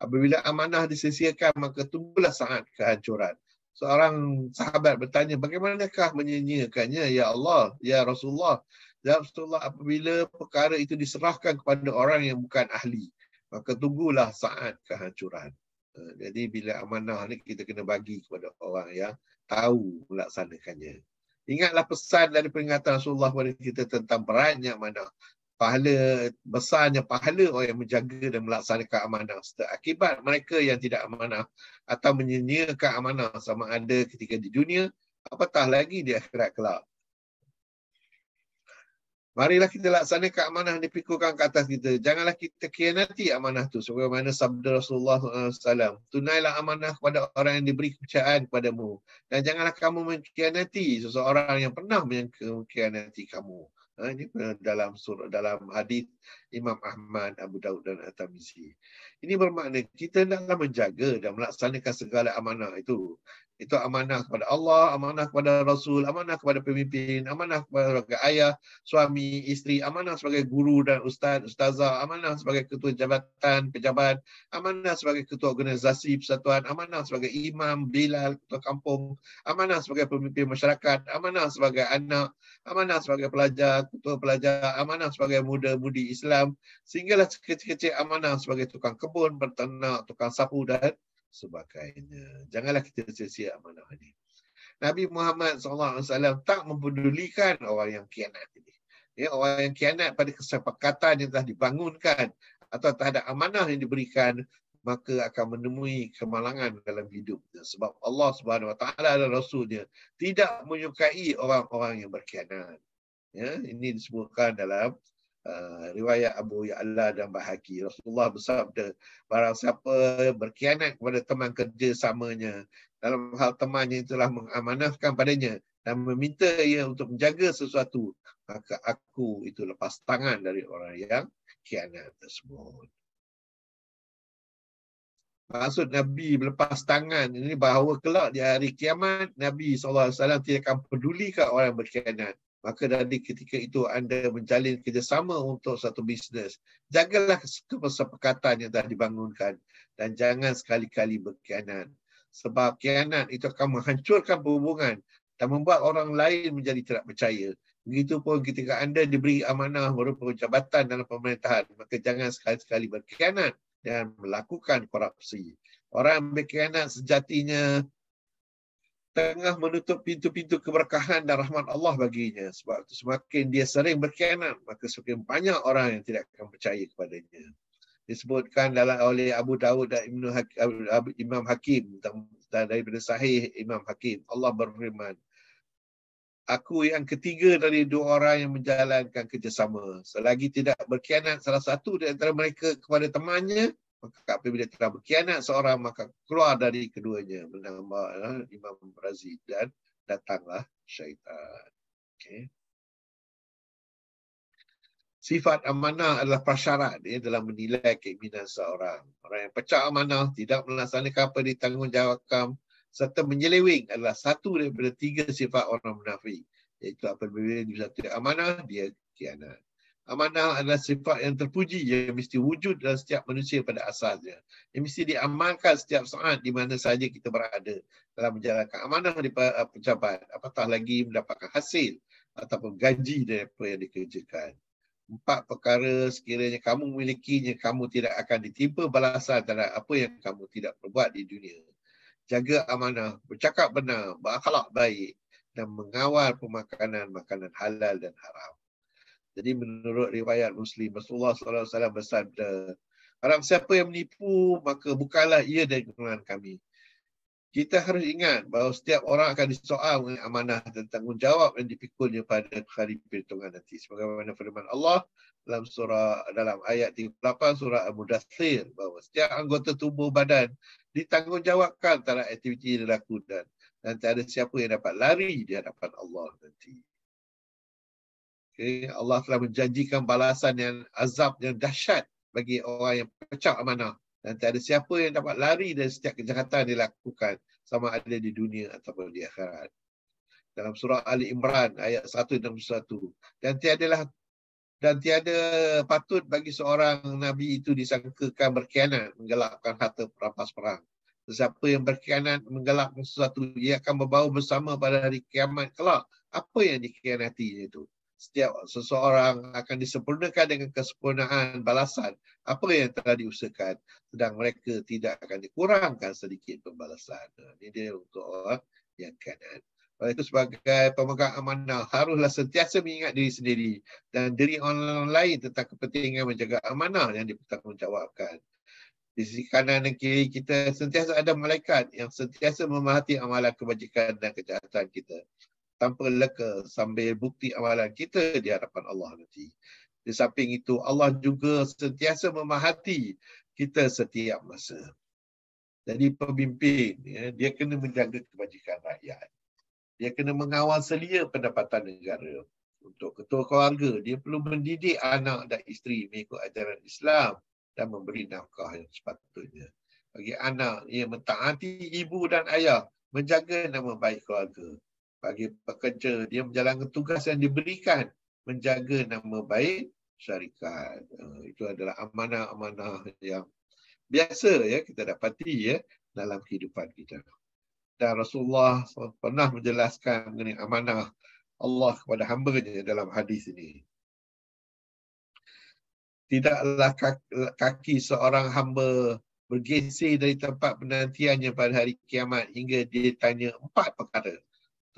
apabila amanah disia-siakan maka tunggulah saat kehancuran. Seorang sahabat bertanya, bagaimanakah menyia-nyiakannya ya Allah, ya Rasulullah? Ya Rasulullah, apabila perkara itu diserahkan kepada orang yang bukan ahli, maka tunggulah saat kehancuran. Jadi bila amanah ni kita kena bagi kepada orang yang tahu melaksanakannya. Ingatlah pesan dari peringatan Rasulullah kepada kita tentang beratnya amanah. Besarnya pahala orang yang menjaga dan melaksanakan amanah. Akibat mereka yang tidak amanah atau menyia-nyiakan amanah sama ada ketika di dunia, apatah lagi di akhirat kelak. Marilah kita laksanakan amanah yang dipikulkan ke atas kita. Janganlah kita khianati amanah itu. Sebagaimana sabda Rasulullah SAW. Tunailah amanah kepada orang yang diberi kepercayaan kepadamu. Dan janganlah kamu mengkhianati seseorang yang pernah mengkhianati kamu. Ini dalam hadis Imam Ahmad, Abu Daud dan At-Tirmizi. Ini bermakna kita hendaklah menjaga dan melaksanakan segala amanah itu. Itu amanah kepada Allah, amanah kepada Rasul, amanah kepada pemimpin, amanah kepada ayah, suami, isteri, amanah sebagai guru dan ustaz, ustazah, amanah sebagai ketua jabatan, pejabat, amanah sebagai ketua organisasi persatuan, amanah sebagai imam, bilal, ketua kampung, amanah sebagai pemimpin masyarakat, amanah sebagai anak, amanah sebagai pelajar, ketua pelajar, amanah sebagai muda-mudi Islam, sehinggalah kecil-kecil amanah sebagai tukang kebun, berternak, tukang sapu dan sebagainya. Janganlah kita sia-sia amanah ini. Nabi Muhammad SAW tak mempedulikan orang yang khianat ini. Orang yang khianat pada kesepakatan yang telah dibangunkan atau terhadap amanah yang diberikan, maka akan menemui kemalangan dalam hidupnya. Sebab Allah SWT dan Rasulnya tidak menyukai orang-orang yang berkhianat. Ini disebutkan dalam riwayat Abu Ya'la dan Bahaki. Rasulullah bersabda, barang siapa berkhianat kepada teman kerja samanya dalam hal temannya telah mengamanahkan padanya dan meminta ia untuk menjaga sesuatu, maka aku itu lepas tangan dari orang yang khianat tersebut. Maksud Nabi melepas tangan ini bahawa kelak di hari kiamat Nabi SAW tidak akan pedulikan orang berkhianat. Maka dari ketika itu anda menjalin kerjasama untuk satu bisnes. Jagalah kesepakatan yang telah dibangunkan dan jangan sekali-kali berkhianat. Sebab khianat itu akan menghancurkan hubungan dan membuat orang lain menjadi tidak percaya. Begitupun ketika anda diberi amanah berupa jabatan dalam pemerintahan, maka jangan sekali-kali berkhianat dan melakukan korupsi. Orang berkhianat sejatinya tengah menutup pintu-pintu keberkahan dan rahmat Allah baginya. Sebab itu semakin dia sering berkhianat, maka semakin banyak orang yang tidak akan percaya kepadanya. Disebutkan oleh Abu Dawud dan Imam Hakim daripada Sahih Imam Hakim. Allah berfirman, aku yang ketiga dari dua orang yang menjalankan kerjasama. Selagi tidak berkhianat salah satu di antara mereka kepada temannya, maka apabila telah berkhianat seorang, maka keluar dari keduanya. Menambah Imam Razi dan datanglah syaitan. Okay. Sifat amanah adalah prasyarat dalam menilai keinginan seorang. Orang yang pecah amanah, tidak melaksanakan apa ditanggungjawabkan, serta menyeleweng adalah satu daripada tiga sifat orang munafik. Iaitu apabila dia amanah, dia khianat. Amanah adalah sifat yang terpuji yang mesti wujud dalam setiap manusia pada asalnya. Yang mesti diamalkan setiap saat di mana sahaja kita berada dalam menjalankan amanah di pejabat, apatah lagi mendapatkan hasil ataupun gaji dari apa yang dikerjakan. 4 perkara sekiranya kamu memilikinya, kamu tidak akan ditimpa balasan terhadap apa yang kamu tidak perbuat di dunia. Jaga amanah, bercakap benar, berakhlak baik dan mengawal pemakanan makanan halal dan haram. Jadi menurut riwayat Muslim, Rasulullah SAW bersabda, barang siapa yang menipu, maka bukanlah ia dari golongan kami. Kita harus ingat bahawa setiap orang akan disoal mengenai amanah dan tanggungjawab yang dipikulnya pada hari perhitungan nanti. Sebagaimana firman Allah dalam ayat 38 surah Al-Mudaththir, bahawa setiap anggota tubuh badan ditanggungjawabkan terhadap aktiviti yang dilakukan dan tak ada siapa yang dapat lari di hadapan Allah nanti. Okay. Allah telah menjanjikan balasan yang azab yang dahsyat bagi orang yang pecah amanah. Dan tak ada siapa yang dapat lari dari setiap kejahatan yang dilakukan sama ada di dunia ataupun di akhirat. Dalam surah Ali Imran ayat 161. Dan tiada patut bagi seorang Nabi itu disangkakan berkhianat, menggelapkan harta perampas perang. Sesiapa yang berkhianat menggelapkan sesuatu, ia akan membawa bersama pada hari kiamat kelak apa yang dikhianatinya itu. Setiap seseorang akan disempurnakan dengan kesempurnaan balasan apa yang telah diusahakan, sedang mereka tidak akan dikurangkan sedikit pembalasan. Ini dia untuk orang yang khianat. Oleh itu sebagai pemegang amanah haruslah sentiasa mengingat diri sendiri dan diri orang lain tentang kepentingan menjaga amanah yang dipertanggungjawabkan. Di sisi kanan dan kiri kita sentiasa ada malaikat yang sentiasa memerhati amalan kebajikan dan kejahatan kita tanpa leka sambil bukti amalan kita di hadapan Allah nanti. Di samping itu, Allah juga sentiasa memerhati kita setiap masa. Jadi pemimpin, dia kena menjaga kebajikan rakyat. Dia kena mengawal selia pendapatan negara. Untuk ketua keluarga, dia perlu mendidik anak dan isteri mengikut ajaran Islam dan memberi nafkah yang sepatutnya. Bagi anak, ia mentaati ibu dan ayah, menjaga nama baik keluarga. Bagi pekerja, dia menjalankan tugas yang diberikan, menjaga nama baik syarikat. Itu adalah amanah-amanah yang biasa ya kita dapati ya dalam kehidupan kita. Dan Rasulullah pernah menjelaskan mengenai amanah Allah kepada hamba-Nya dalam hadis ini. Tidaklah kaki seorang hamba bergeser dari tempat penantiannya pada hari kiamat hingga dia tanya 4 perkara.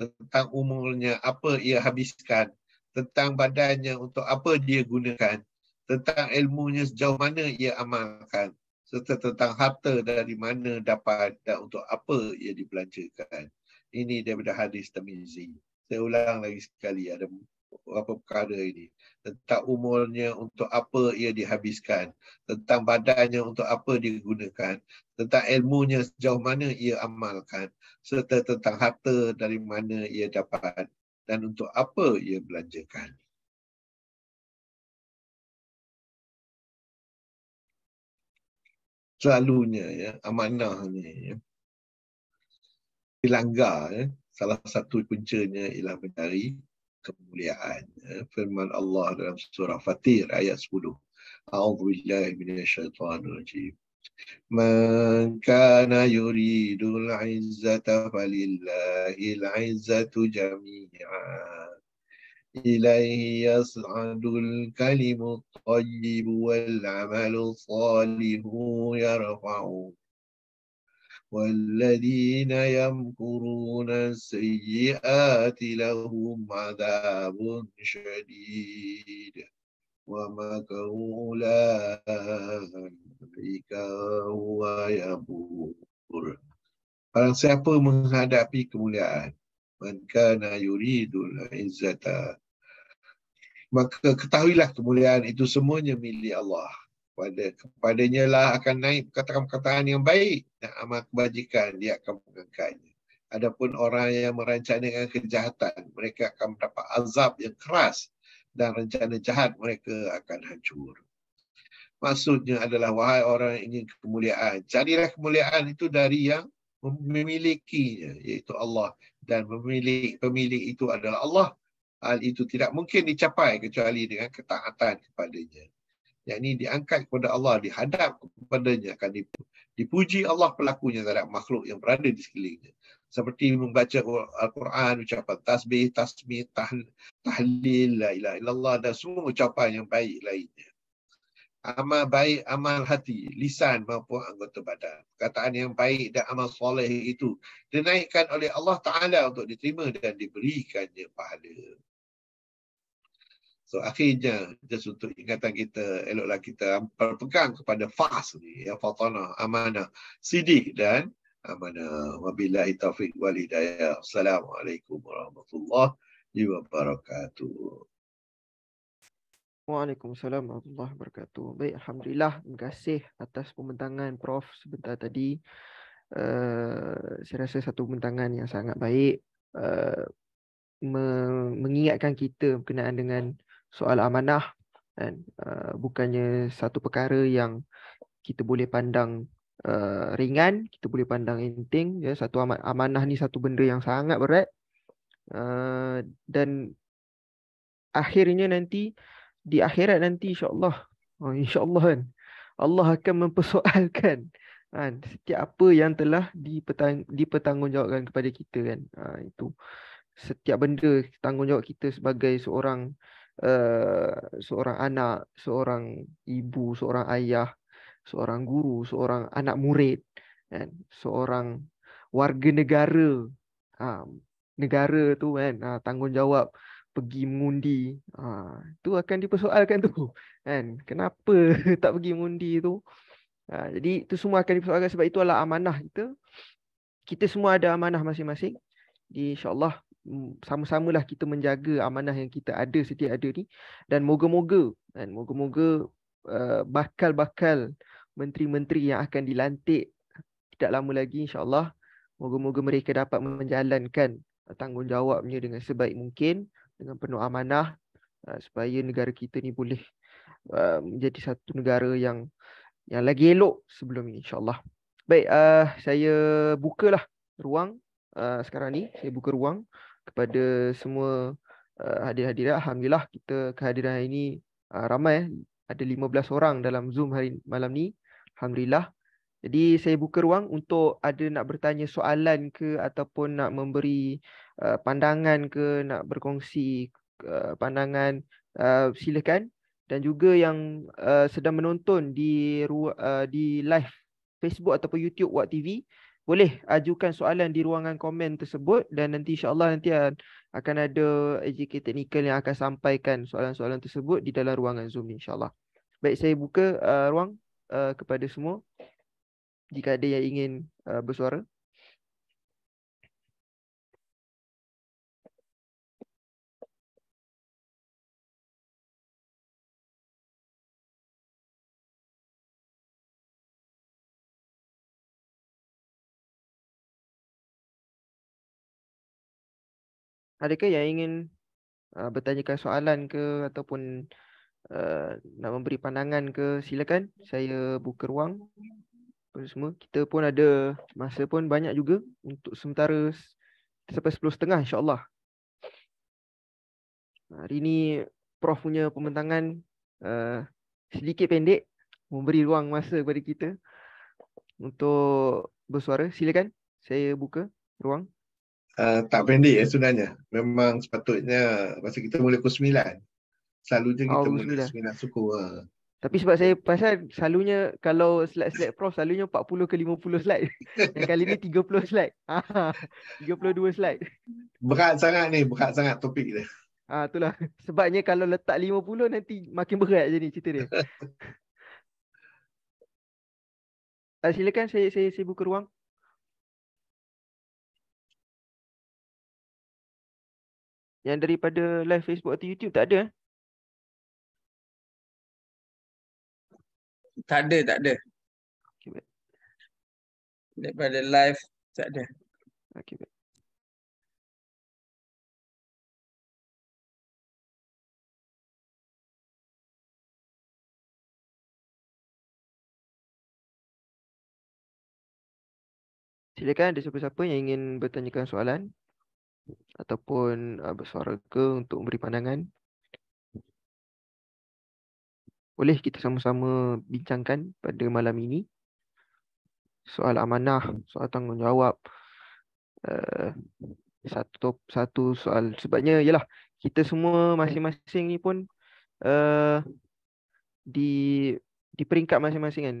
Tentang umurnya, apa ia habiskan, tentang badannya, untuk apa dia gunakan, tentang ilmunya, sejauh mana ia amalkan, serta tentang harta dari mana dapat dan untuk apa ia dibelanjakan. Ini daripada hadis Tirmizi. Saya ulang lagi sekali, ada beberapa perkara ini. Tentang umurnya, untuk apa ia dihabiskan, tentang badannya, untuk apa dia gunakan, tentang ilmunya, sejauh mana ia amalkan, serta tentang harta dari mana ia dapat dan untuk apa ia belanjakan. selalunya ya, amanah ni ya, dilanggar ya. Salah satu puncanya ialah mencari kemuliaan. Ya. Firman Allah dalam surah Fatir ayat 10. A'udzubillahi minasyaitonirrajim. Man kana yuridul izzata falillahil izzatu jami'an. إليه يصعد الكلم الطيب والعمل الصالح يرفعه والذين يمكرون السيئات لهم عذاب شديد ومكر أولئك هو يبور. Barang siapa menghadapi kemuliaan, man kana yuridul izzata, maka ketahuilah kemuliaan itu semuanya milik Allah. Kepadanya lah akan naik perkataan-perkataan yang baik dan amal kebajikan dia akan mengangkatnya. Adapun orang yang merancangkan kejahatan, mereka akan mendapat azab yang keras dan rencana jahat mereka akan hancur. Maksudnya adalah, wahai orang yang ingin kemuliaan, carilah kemuliaan itu dari yang memilikinya, iaitu Allah, dan pemilik itu adalah Allah. Hal itu tidak mungkin dicapai kecuali dengan ketaatan kepadanya. Yang ini diangkat kepada Allah, dihadap kepadanya, akan dipuji Allah pelakunya terhadap makhluk yang berada di sekelilingnya. Seperti membaca Al-Quran, ucapan tasbih, tasmih, tahlil, la ilaha illallah, dan semua ucapan yang baik lainnya. Amal baik, amal hati, lisan maupun anggota badan. Perkataan yang baik dan amal soleh itu dinaikkan oleh Allah Ta'ala untuk diterima dan diberikannya pahala. So akhirnya, just untuk ingatan kita, eloklah kita berpegang kepada fas ni, ya, fatanah, amanah, sidik dan amanah. Wabillahi taufiq wal hidayah. Assalamualaikum warahmatullahi wabarakatuh. Waalaikumsalam warahmatullahi wabarakatuh. Baik, alhamdulillah, terima kasih atas pembentangan Prof sebentar tadi. Saya rasa satu pembentangan yang sangat baik, mengingatkan kita berkenaan dengan soal amanah, kan? Bukannya satu perkara yang kita boleh pandang ringan, kita boleh pandang enteng, ya. Satu amanah ni satu benda yang sangat berat, dan akhirnya nanti di akhirat nanti insya-Allah, insya-Allah kan, Allah akan mempersoalkan, kan, setiap apa yang telah dipertanggungjawabkan kepada kita, kan. Itu setiap benda tanggungjawab kita sebagai seorang seorang anak, seorang ibu, seorang ayah, seorang guru, seorang anak murid, kan, seorang warga negara. Negara tu, kan, tanggungjawab pergi mengundi, tu akan dipersoalkan tu, kan, kenapa tak pergi mengundi tu. Jadi itu semua akan dipersoalkan. Sebab itu adalah amanah kita. Kita semua ada amanah masing-masing. InsyaAllah sama-samalah kita menjaga amanah yang kita ada setia ada ni. Dan moga-moga, kan, moga-moga bakal-bakal menteri-menteri yang akan dilantik tidak lama lagi, insyaAllah, moga-moga mereka dapat menjalankan tanggungjawabnya dengan sebaik mungkin, dengan penuh amanah, supaya negara kita ni boleh menjadi satu negara yang lagi elok sebelum ini, insyaAllah. Baik, saya bukalah ruang sekarang ni. Saya buka ruang kepada semua hadir-hadirat. Alhamdulillah, kita kehadiran hari ini ramai. Ada 15 orang dalam Zoom malam ni. Alhamdulillah. Jadi saya buka ruang untuk ada nak bertanya soalan ke, ataupun nak memberi pandangan ke, nak berkongsi pandangan, silakan. Dan juga yang sedang menonton di live Facebook ataupun YouTube Wak TV, boleh ajukan soalan di ruangan komen tersebut, dan nanti insya-Allah nanti akan ada AJK Teknikal yang akan sampaikan soalan-soalan tersebut di dalam ruangan Zoom insya-Allah. Baik, saya buka ruang kepada semua jika ada yang ingin bersuara. Adakah yang ingin bertanyakan soalan ke, ataupun nak memberi pandangan ke, silakan. Saya buka ruang. kepada semua. Kita pun ada masa pun banyak juga untuk sementara sampai 10.30 insya-Allah. Hari ni Prof punya pembentangan sedikit pendek, memberi ruang masa kepada kita untuk bersuara. Silakan, saya buka ruang. Tak pendek sebenarnya. Memang sepatutnya masa kita mula pukul 9. Selalunya kita mula 9 suku. Tapi sebab saya pasal selalunya kalau slide-slide Prof selalunya 40 ke 50 slide. Yang kali ni 30 slide. 32 slide. Berat sangat topik dia. Itulah. Sebabnya kalau letak 50 nanti makin berat je ni cerita dia. Silakan saya buka ruang. Yang daripada live Facebook atau YouTube tak ada? Tak ada. Okay, baik. Daripada live tak ada. Okay, baik. Silakan ada siapa-siapa yang ingin bertanyakan soalan ataupun bersuara ke untuk memberi pandangan. Boleh kita sama-sama bincangkan pada malam ini. Soal amanah, soal tanggungjawab. Satu soal. Sebabnya ialah kita semua masing-masing ni pun di peringkat masing-masing kan.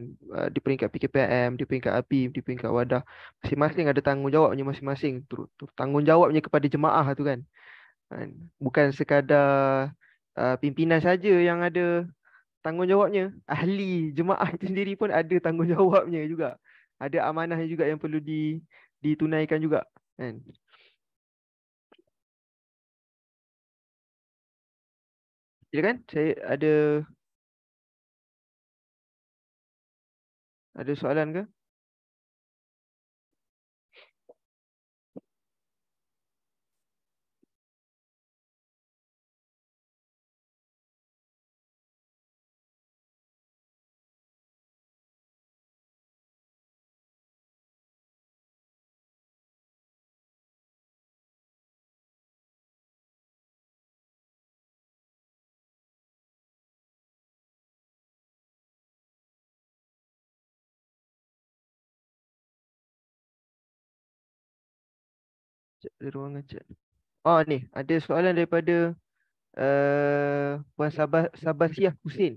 Di peringkat PKPM, di peringkat APIM, di peringkat wadah. Masing-masing ada tanggungjawabnya masing-masing. Tanggungjawabnya kepada jemaah tu kan. Bukan sekadar pimpinan saja yang ada tanggungjawabnya. Ahli jemaah itu sendiri pun ada tanggungjawabnya juga. Ada amanah juga yang perlu ditunaikan juga kan. Silakan, saya ada soalan ke? Ada ruangan chat. Ni ada soalan daripada Puan Sabasiah Husin.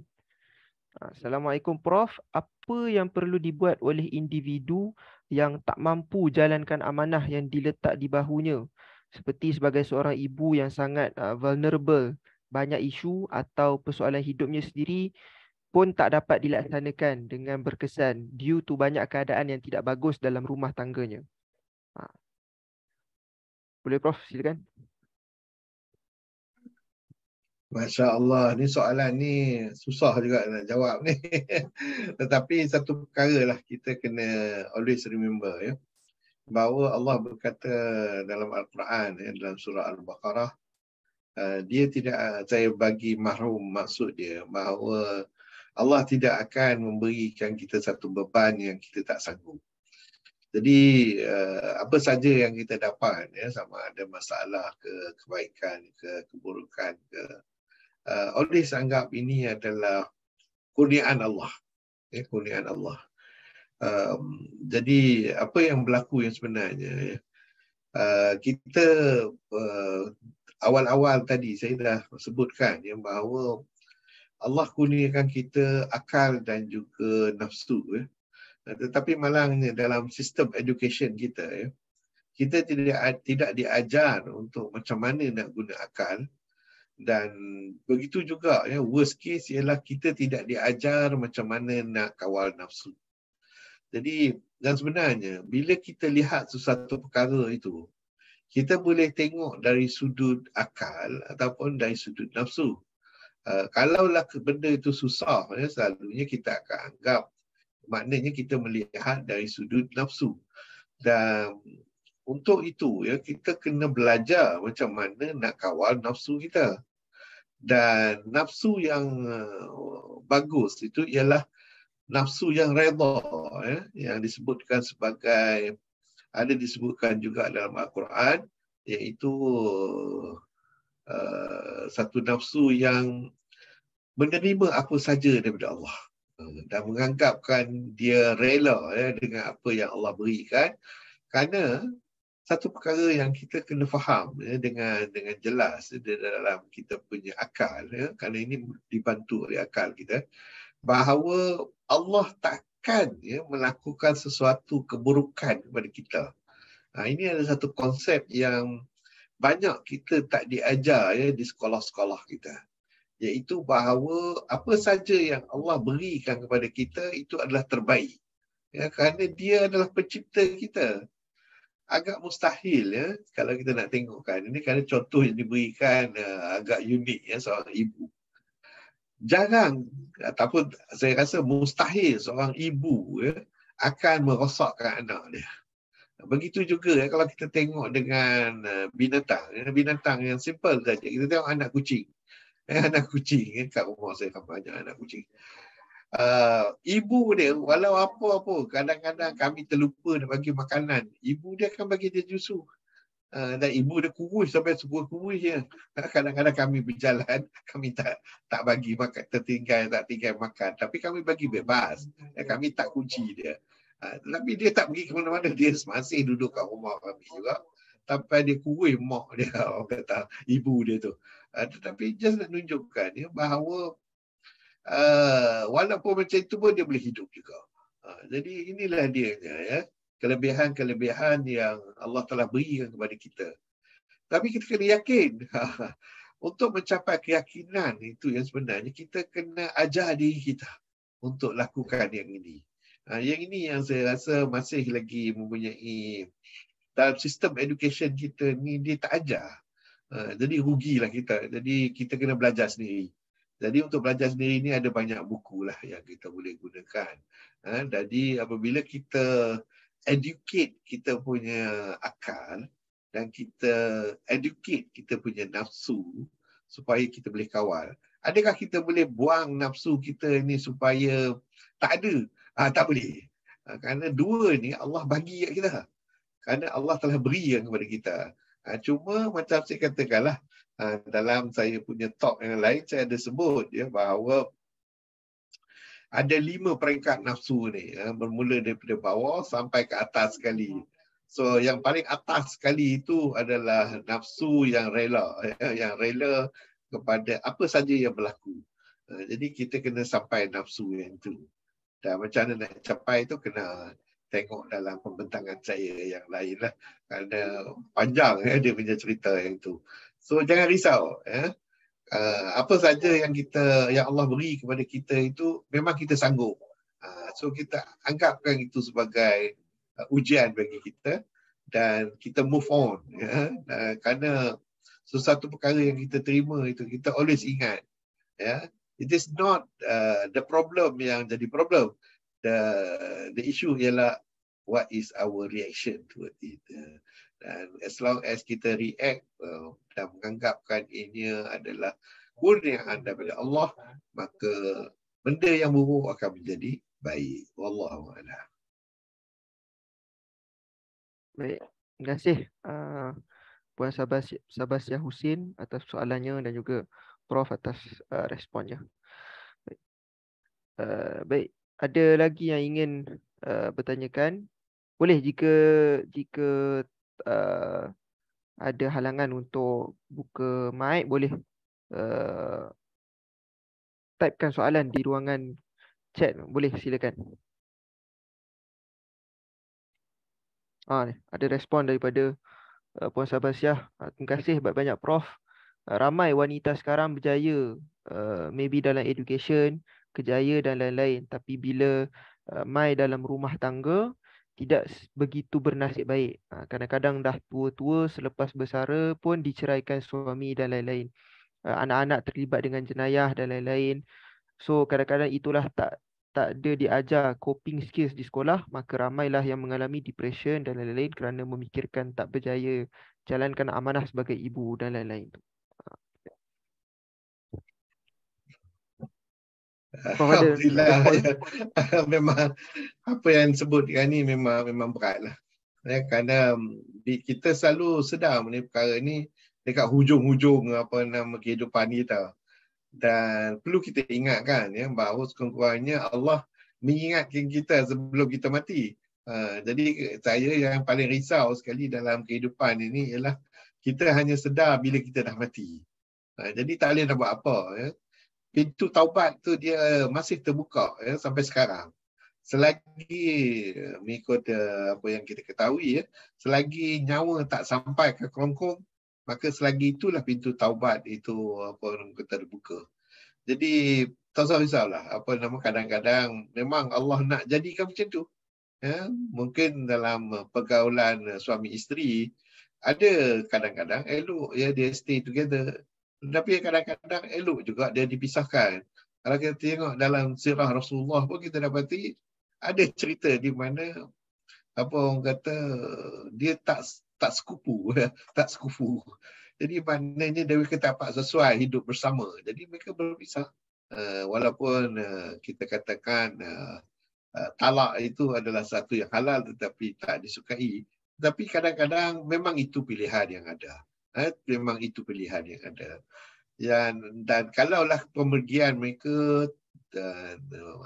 Assalamualaikum Prof. Apa yang perlu dibuat oleh individu yang tak mampu jalankan amanah yang diletak di bahunya? Seperti sebagai seorang ibu yang sangat vulnerable, banyak isu atau persoalan hidupnya sendiri pun tak dapat dilaksanakan dengan berkesan due to banyak keadaan yang tidak bagus dalam rumah tangganya. Boleh Prof, silakan. Masya Allah, ni soalan ni susah juga nak jawab ni. Tetapi satu perkara lah kita kena always remember ya. Bahawa Allah berkata dalam Al-Quran dalam surah Al-Baqarah, dia tidak saya bagi mahrum, maksud dia bahawa Allah tidak akan memberikan kita satu beban yang kita tak sanggup. Jadi apa saja yang kita dapat ya, sama ada masalah ke kebaikan ke keburukan ke, always anggap ini adalah kurniaan Allah. Ya, kurniaan Allah. Jadi apa yang berlaku yang sebenarnya ya, kita awal-awal tadi saya dah sebutkan ya, bahawa Allah kurniakan kita akal dan juga nafsu ya. Tetapi malangnya dalam sistem education kita ya, kita tidak diajar untuk macam mana nak guna akal, dan begitu juga ya, worst case ialah kita tidak diajar macam mana nak kawal nafsu. Jadi dan sebenarnya bila kita lihat sesuatu perkara itu, kita boleh tengok dari sudut akal ataupun dari sudut nafsu. Kalaulah benda itu susah ya, selalunya kita akan anggap maknanya kita melihat dari sudut nafsu. Dan untuk itu ya, kita kena belajar macam mana nak kawal nafsu kita. Dan nafsu yang bagus itu ialah nafsu yang redha yang disebutkan sebagai, ada disebutkan juga dalam Al-Quran, iaitu satu nafsu yang menerima apa saja daripada Allah dan menganggapkan dia rela dengan apa yang Allah berikan, kerana satu perkara yang kita kena faham dengan jelas di dalam kita punya akal, kerana ini dibantu oleh akal kita, bahawa Allah takkan melakukan sesuatu keburukan kepada kita. Ini adalah satu konsep yang banyak kita tak diajar di sekolah-sekolah kita, iaitu bahawa apa saja yang Allah berikan kepada kita itu adalah terbaik, kerana dia adalah pencipta kita. Agak mustahil kalau kita nak tengokkan ini, kerana contoh yang diberikan agak unik seorang ibu. Jarang ataupun saya rasa mustahil seorang ibu akan merosakkan anak dia. Begitu juga kalau kita tengok dengan binatang yang simple saja. Kita tengok anak kucing. Anak kucing kat rumah saya kan banyak anak kucing. Ibu dia walau apa-apa, kadang-kadang kami terlupa nak bagi makanan, ibu dia akan bagi dia susu. Dan ibu dia kurus sampai sebuah kurus je. Kadang-kadang kami berjalan, kami tak bagi makan, tak tinggal makan. Tapi kami bagi bebas. Kami tak kunci dia. Tapi dia tak pergi ke mana-mana, dia masih duduk kat rumah kami juga. Sampai dia kurus mak dia, orang kata ibu dia tu. Tetapi just nak tunjukkan bahawa walaupun macam itu pun dia boleh hidup juga. Jadi inilah dia kelebihan-kelebihan yang Allah telah berikan kepada kita. Tapi kita kena yakin. Untuk mencapai keyakinan itu yang sebenarnya, kita kena ajar diri kita untuk lakukan yang ini. Yang ini yang saya rasa masih lagi mempunyai, dalam sistem education kita ni dia tak ajar. Jadi rugilah kita. Jadi kita kena belajar sendiri. Jadi untuk belajar sendiri ni ada banyak buku lah yang kita boleh gunakan. Jadi apabila kita educate kita punya akal dan kita educate kita punya nafsu supaya kita boleh kawal. Adakah kita boleh buang nafsu kita ni supaya tak ada? Tak boleh. Kerana dua ni Allah bagi kat kita. Kerana Allah telah berikan kepada kita. Cuma macam saya katakanlah, dalam saya punya talk yang lain, saya ada sebut bahawa ada 5 peringkat nafsu ni, bermula daripada bawah sampai ke atas sekali. So yang paling atas sekali itu adalah nafsu yang rela, yang rela kepada apa saja yang berlaku. Jadi kita kena sampai nafsu yang itu. Dan macam mana nak capai itu, kena tengok dalam pembentangan saya yang lain lah. Kerana panjang dia punya cerita yang itu. So jangan risau. Apa saja yang Allah beri kepada kita itu memang kita sanggup. So kita anggapkan itu sebagai ujian bagi kita dan kita move on. Kerana sesuatu perkara yang kita terima itu, kita always ingat. It is not the problem yang jadi problem. The issue ialah what is our reaction toward it. Dan as long as kita react dan menganggapkan ini adalah kurniaan daripada Allah, maka benda yang buruk akan menjadi baik. Wallahu a'lam. Baik, terima kasih Puan Sabasyah Husin atas soalannya dan juga Prof atas responnya. Baik, ada lagi yang ingin bertanyakan? Boleh jika ada halangan untuk buka mic, boleh typekan soalan di ruangan chat. Boleh, silakan. Ada respon daripada Puan Sabasyah. Terima kasih banyak Prof. Ramai wanita sekarang berjaya, maybe dalam education, kejaya dan lain-lain. Tapi bila mai dalam rumah tangga, tidak begitu bernasib baik. Kadang-kadang dah tua-tua, selepas bersara pun diceraikan suami dan lain-lain. Anak-anak terlibat dengan jenayah dan lain-lain. So kadang-kadang itulah tak ada diajar coping skills di sekolah, maka ramailah yang mengalami depression dan lain-lain kerana memikirkan tak berjaya jalankan amanah sebagai ibu dan lain-lain. Prof ada Alhamdulillah. respon? Memang apa yang disebutkan ni memang berat lah. Kerana kita selalu sedar mengenai perkara ni dekat hujung-hujung apa nama kehidupan kita. Dan perlu kita ingatkan bahawa sekurang-kurangnya Allah mengingatkan kita sebelum kita mati. Jadi saya yang paling risau sekali dalam kehidupan ini ialah kita hanya sedar bila kita dah mati. Jadi tak boleh nak buat apa. Pintu taubat tu dia masih terbuka sampai sekarang. Selagi mengikut apa yang kita ketahui selagi nyawa tak sampai ke kerongkong, maka selagi itulah pintu taubat itu apa nama kata terbuka. Jadi tak usah risaulah apa nama kadang-kadang memang Allah nak jadikan macam tu. Mungkin dalam pergaulan suami isteri ada kadang-kadang elok dia stay together. Tapi kadang-kadang elok juga dia dipisahkan. Kalau kita tengok dalam sirah Rasulullah pun kita dapati ada cerita di mana apa orang kata dia tak sekufu, tak sekufu. Jadi maknanya mereka tak sesuai hidup bersama. Jadi mereka berpisah. Walaupun kita katakan talak itu adalah satu yang halal tetapi tak disukai. Tapi kadang-kadang memang itu pilihan yang ada. Memang itu pilihan yang ada. Dan kalaulah pemergian mereka dan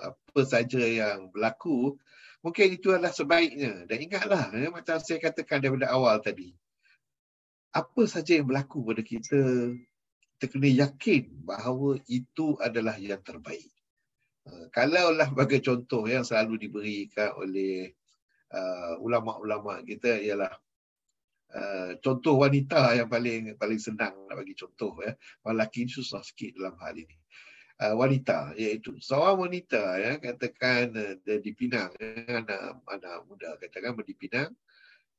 apa saja yang berlaku, mungkin itu adalah sebaiknya. Dan ingatlah, macam saya katakan daripada awal tadi, apa saja yang berlaku pada kita, kita kena yakin bahawa itu adalah yang terbaik. Kalaulah sebagai contoh yang selalu diberikan oleh ulama-ulama kita ialah contoh wanita yang paling senang nak bagi contoh lelaki susah sikit dalam hal ini. Wanita iaitu seorang wanita katakan di Pinang, anak muda katakan di Pinang,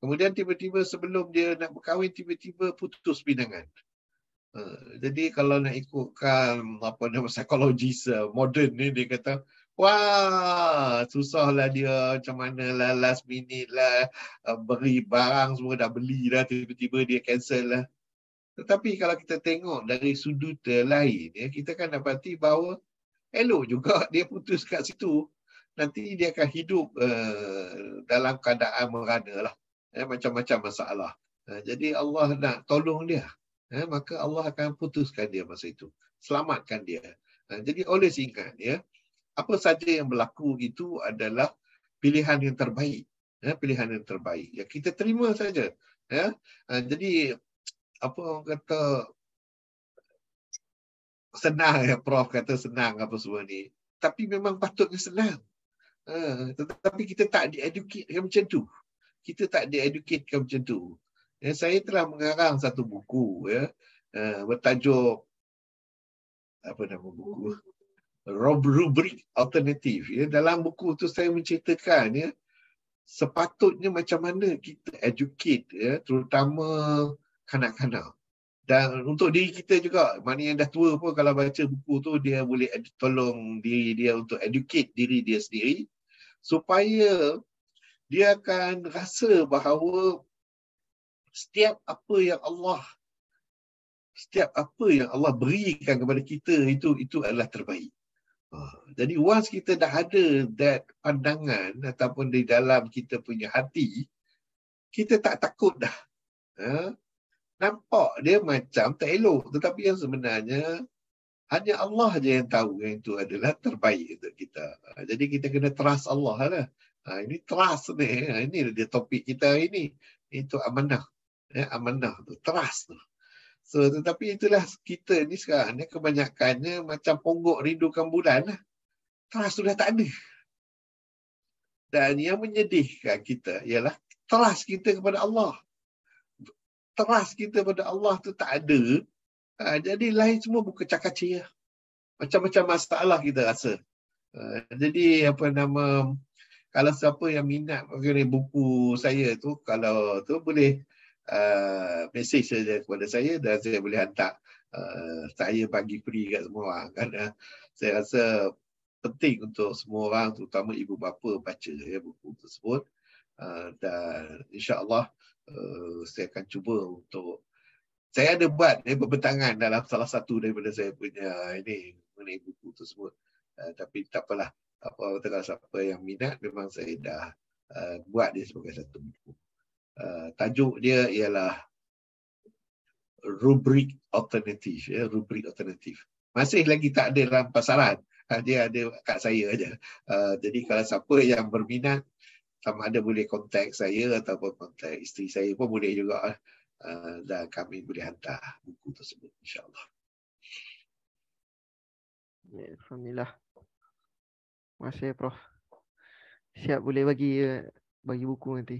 kemudian tiba-tiba sebelum dia nak berkahwin tiba-tiba putus pinangan. Jadi kalau nak ikutkan apa nama psikologis moden ni, dia kata wah susahlah dia macam mana lah last minute lah beri barang semua dah beli dah tiba-tiba dia cancel lah. Tetapi kalau kita tengok dari sudut lain kita kan dapati bahawa elok juga dia putus kat situ. Nanti dia akan hidup dalam keadaan merana lah. Macam-macam masalah. Jadi Allah nak tolong dia. Maka Allah akan putuskan dia masa itu. Selamatkan dia. Jadi oleh ingat apa saja yang berlaku itu adalah pilihan yang terbaik. Pilihan yang terbaik. Kita terima saja. Jadi apa orang kata senang Prof kata senang apa semua ni. Tapi memang patutnya senang. Tetapi kita tak di-educatekan macam tu. Kita tak di-educatekan macam tu. Saya telah mengarang satu buku bertajuk apa nama buku? Rubrik Alternatif. Dalam buku tu saya menceritakan sepatutnya macam mana kita educate terutama kanak-kanak. Dan untuk diri kita juga, mana yang dah tua pun kalau baca buku tu dia boleh tolong diri dia untuk educate diri dia sendiri supaya dia akan rasa bahawa setiap apa yang Allah berikan kepada kita itu adalah terbaik. Jadi once kita dah ada that pandangan ataupun di dalam kita punya hati, kita tak takut dah. Nampak dia macam tak elok, tetapi yang sebenarnya hanya Allah je yang tahu yang itu adalah terbaik untuk kita. Jadi kita kena trust Allah lah. Ini trust ni, ini dia topik kita ini. Itu amanah. Amanah tu, trust tu. So, tetapi itulah kita ni sekarang kebanyakannya macam ponggok rindukan bulan lah. Trust sudah tak ada. Dan yang menyedihkan kita ialah trust kita kepada Allah. Trust kita pada Allah tu tak ada. Jadi lain semua buka cakacir. Macam-macam masalah kita rasa. Jadi apa nama, kalau siapa yang minat mengenai buku saya tu, kalau tu boleh message saja kepada saya dan saya boleh hantar. Saya bagi free kat semua orang. Kerana saya rasa penting untuk semua orang, terutama ibu bapa baca buku tersebut. Dan insya-Allah saya akan cuba untuk, saya ada buat berbentangan dalam salah satu daripada saya punya ini mengenai buku tersebut. Tapi tak apalah. Apa kalau siapa yang minat, memang saya dah buat dia sebagai satu buku. Tajuk dia ialah rubrik alternatif, rubrik alternatif. Masih lagi tak ada dalam pasaran. Dia ada kat saya aja. Jadi kalau siapa yang berminat, sama ada boleh kontak saya ataupun kontak isteri saya pun boleh juga. Dan kami boleh hantar buku tersebut, insya-Allah. Alhamdulillah. Terima kasih Prof. Siap boleh bagi buku nanti.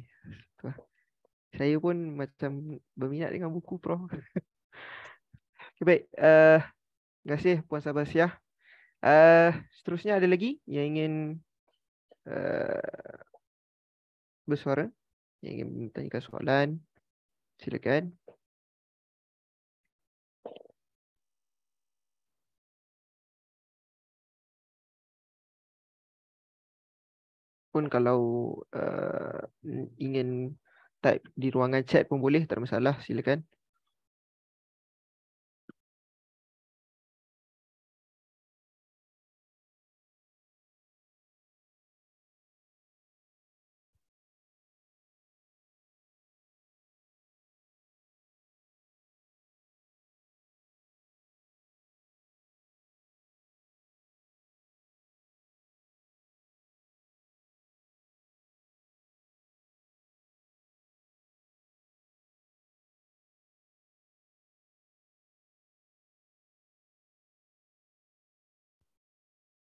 Saya pun macam berminat dengan buku Prof. Okay, baik. Terima kasih Puan Sabasiah. Seterusnya ada lagi yang ingin bersuara, yang ingin bertanyakan soalan, silakan. Pun kalau ingin type di ruangan chat pun boleh, tak ada masalah, silakan.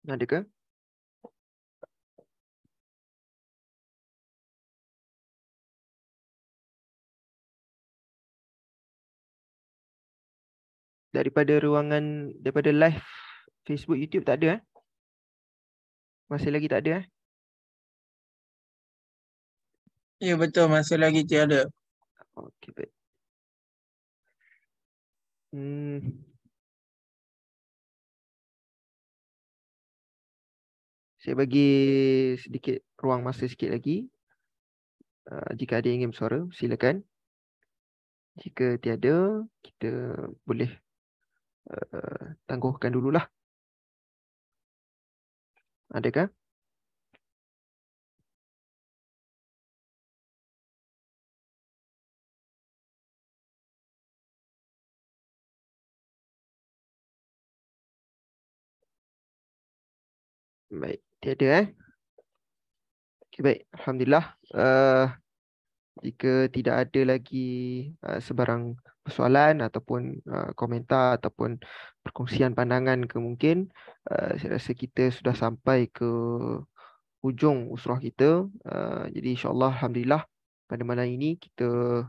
Ada ke? Daripada live Facebook, YouTube tak ada Masih lagi tak ada Ya betul, masih lagi tiada. Okey, baik. Saya bagi sedikit ruang masa sikit lagi. Jika ada yang ingin bersuara, silakan. Jika tiada, kita boleh tangguhkan dululah. Adakah? Baik, tiada Okey, baik. Alhamdulillah. Jika tidak ada lagi sebarang persoalan ataupun komentar ataupun perkongsian pandangan ke mungkin, saya rasa kita sudah sampai ke hujung usrah kita. Jadi insya-Allah, alhamdulillah, pada malam ini kita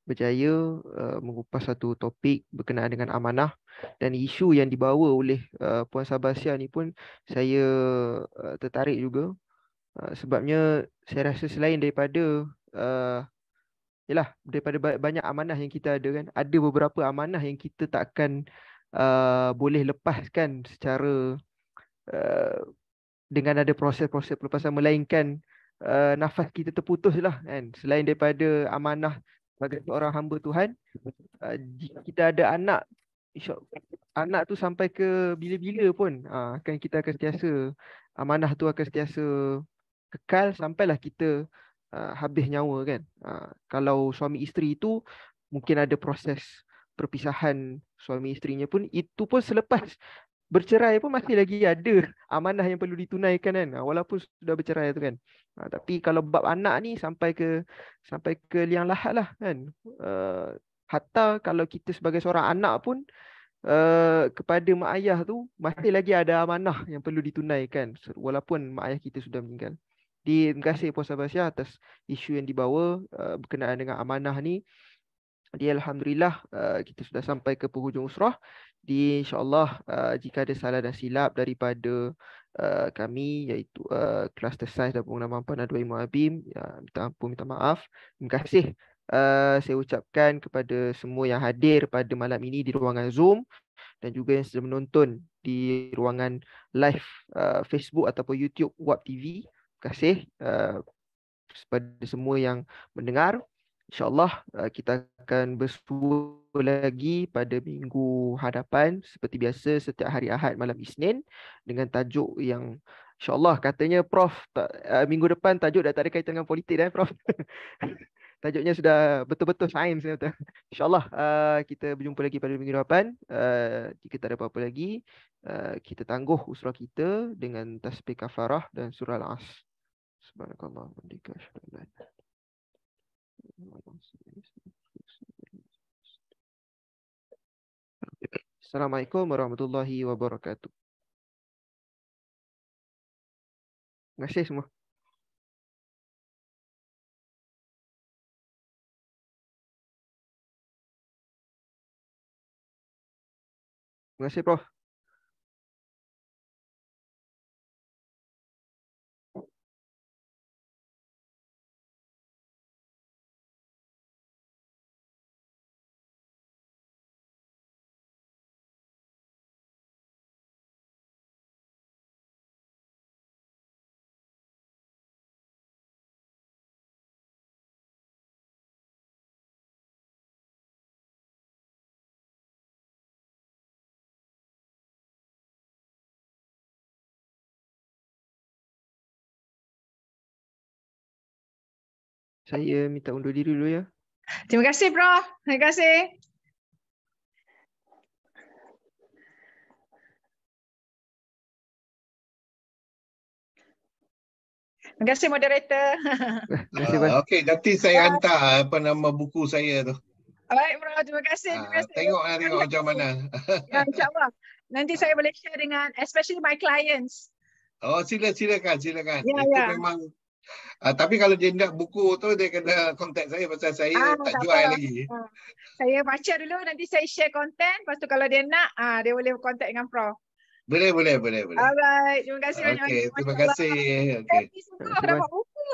berjaya mengupas satu topik berkenaan dengan amanah, dan isu yang dibawa oleh Puan Sabasiah ni pun saya tertarik juga. Sebabnya saya rasa selain daripada daripada banyak amanah yang kita ada kan, ada beberapa amanah yang kita takkan boleh lepaskan secara dengan ada proses-proses pelepasan, melainkan nafas kita terputus lah kan. Selain daripada amanah sebagai seorang hamba Tuhan, jika kita ada anak, anak tu sampai ke bila-bila pun kita akan sentiasa, amanah tu akan sentiasa kekal sampailah kita habis nyawa kan. Kalau suami isteri itu mungkin ada proses perpisahan suami isterinya pun, itu pun selepas bercerai pun masih lagi ada amanah yang perlu ditunaikan kan, walaupun sudah bercerai tu kan. Tapi kalau bab anak ni sampai ke liang lahat lah kan. Hatta kalau kita sebagai seorang anak pun, kepada mak ayah tu masih lagi ada amanah yang perlu ditunaikan walaupun mak ayah kita sudah meninggal. Terima kasih Puan Sabasiah atas isu yang dibawa berkenaan dengan amanah ni. Jadi alhamdulillah kita sudah sampai ke penghujung usrah. InsyaAllah jika ada salah dan silap daripada kami, iaitu Kluster Sains dan Pengunaman Panadol Ilmu Abim, minta ampun, minta maaf. Terima kasih saya ucapkan kepada semua yang hadir pada malam ini di ruangan Zoom, dan juga yang sedang menonton di ruangan live Facebook ataupun YouTube Wab TV. Terima kasih kepada semua yang mendengar. InsyaAllah kita akan bersua lagi pada minggu hadapan seperti biasa setiap hari Ahad malam Isnin dengan tajuk yang insyaAllah katanya Prof minggu depan tajuk dah tak ada kaitan dengan politik dah Prof. Tajuknya sudah betul-betul sains kata. InsyaAllah kita berjumpa lagi pada minggu depan. Jika tak ada apa-apa lagi, kita tangguh usrah kita dengan tasbih kafarah dan surah Al-As. Subhanakallah wa bihamdika asyhadu an la ilaha illa anta Assalamualaikum warahmatullahi wabarakatuh. Terima kasih semua. Terima kasih Prof. Saya minta undur diri dulu ya. Terima kasih, Prof. Terima kasih. Terima kasih, moderator. Terima kasih Bang. Okey, nanti saya hantar apa nama buku saya tu. Baik, Prof. Terima kasih. Terima kasih. Tengok macam mana. Ya, InsyaAllah. Nanti saya boleh share dengan, especially my clients. Oh, silakan. Ya, Itu ya. memang tapi kalau dia nak buku tu dia kena contact saya pasal saya tak jual apa. lagi. Saya baca dulu, nanti saya share konten. Lepas tu kalau dia nak, dia boleh contact dengan Prof. Boleh. Alright, terima kasih banyak. Okey, terima kasih. Okey. Happy semua dapat buku.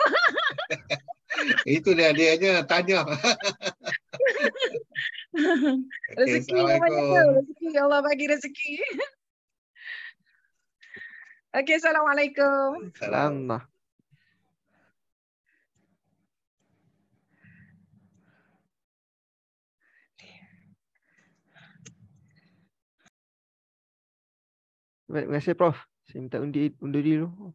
Itu dia hanya tanya. Okey, Rezeki namanya tu. Assalamualaikum. Rezeki, Allah bagi rezeki. Okey, Assalamualaikum. Salam. Terima kasih Prof. Saya minta undur diri dulu.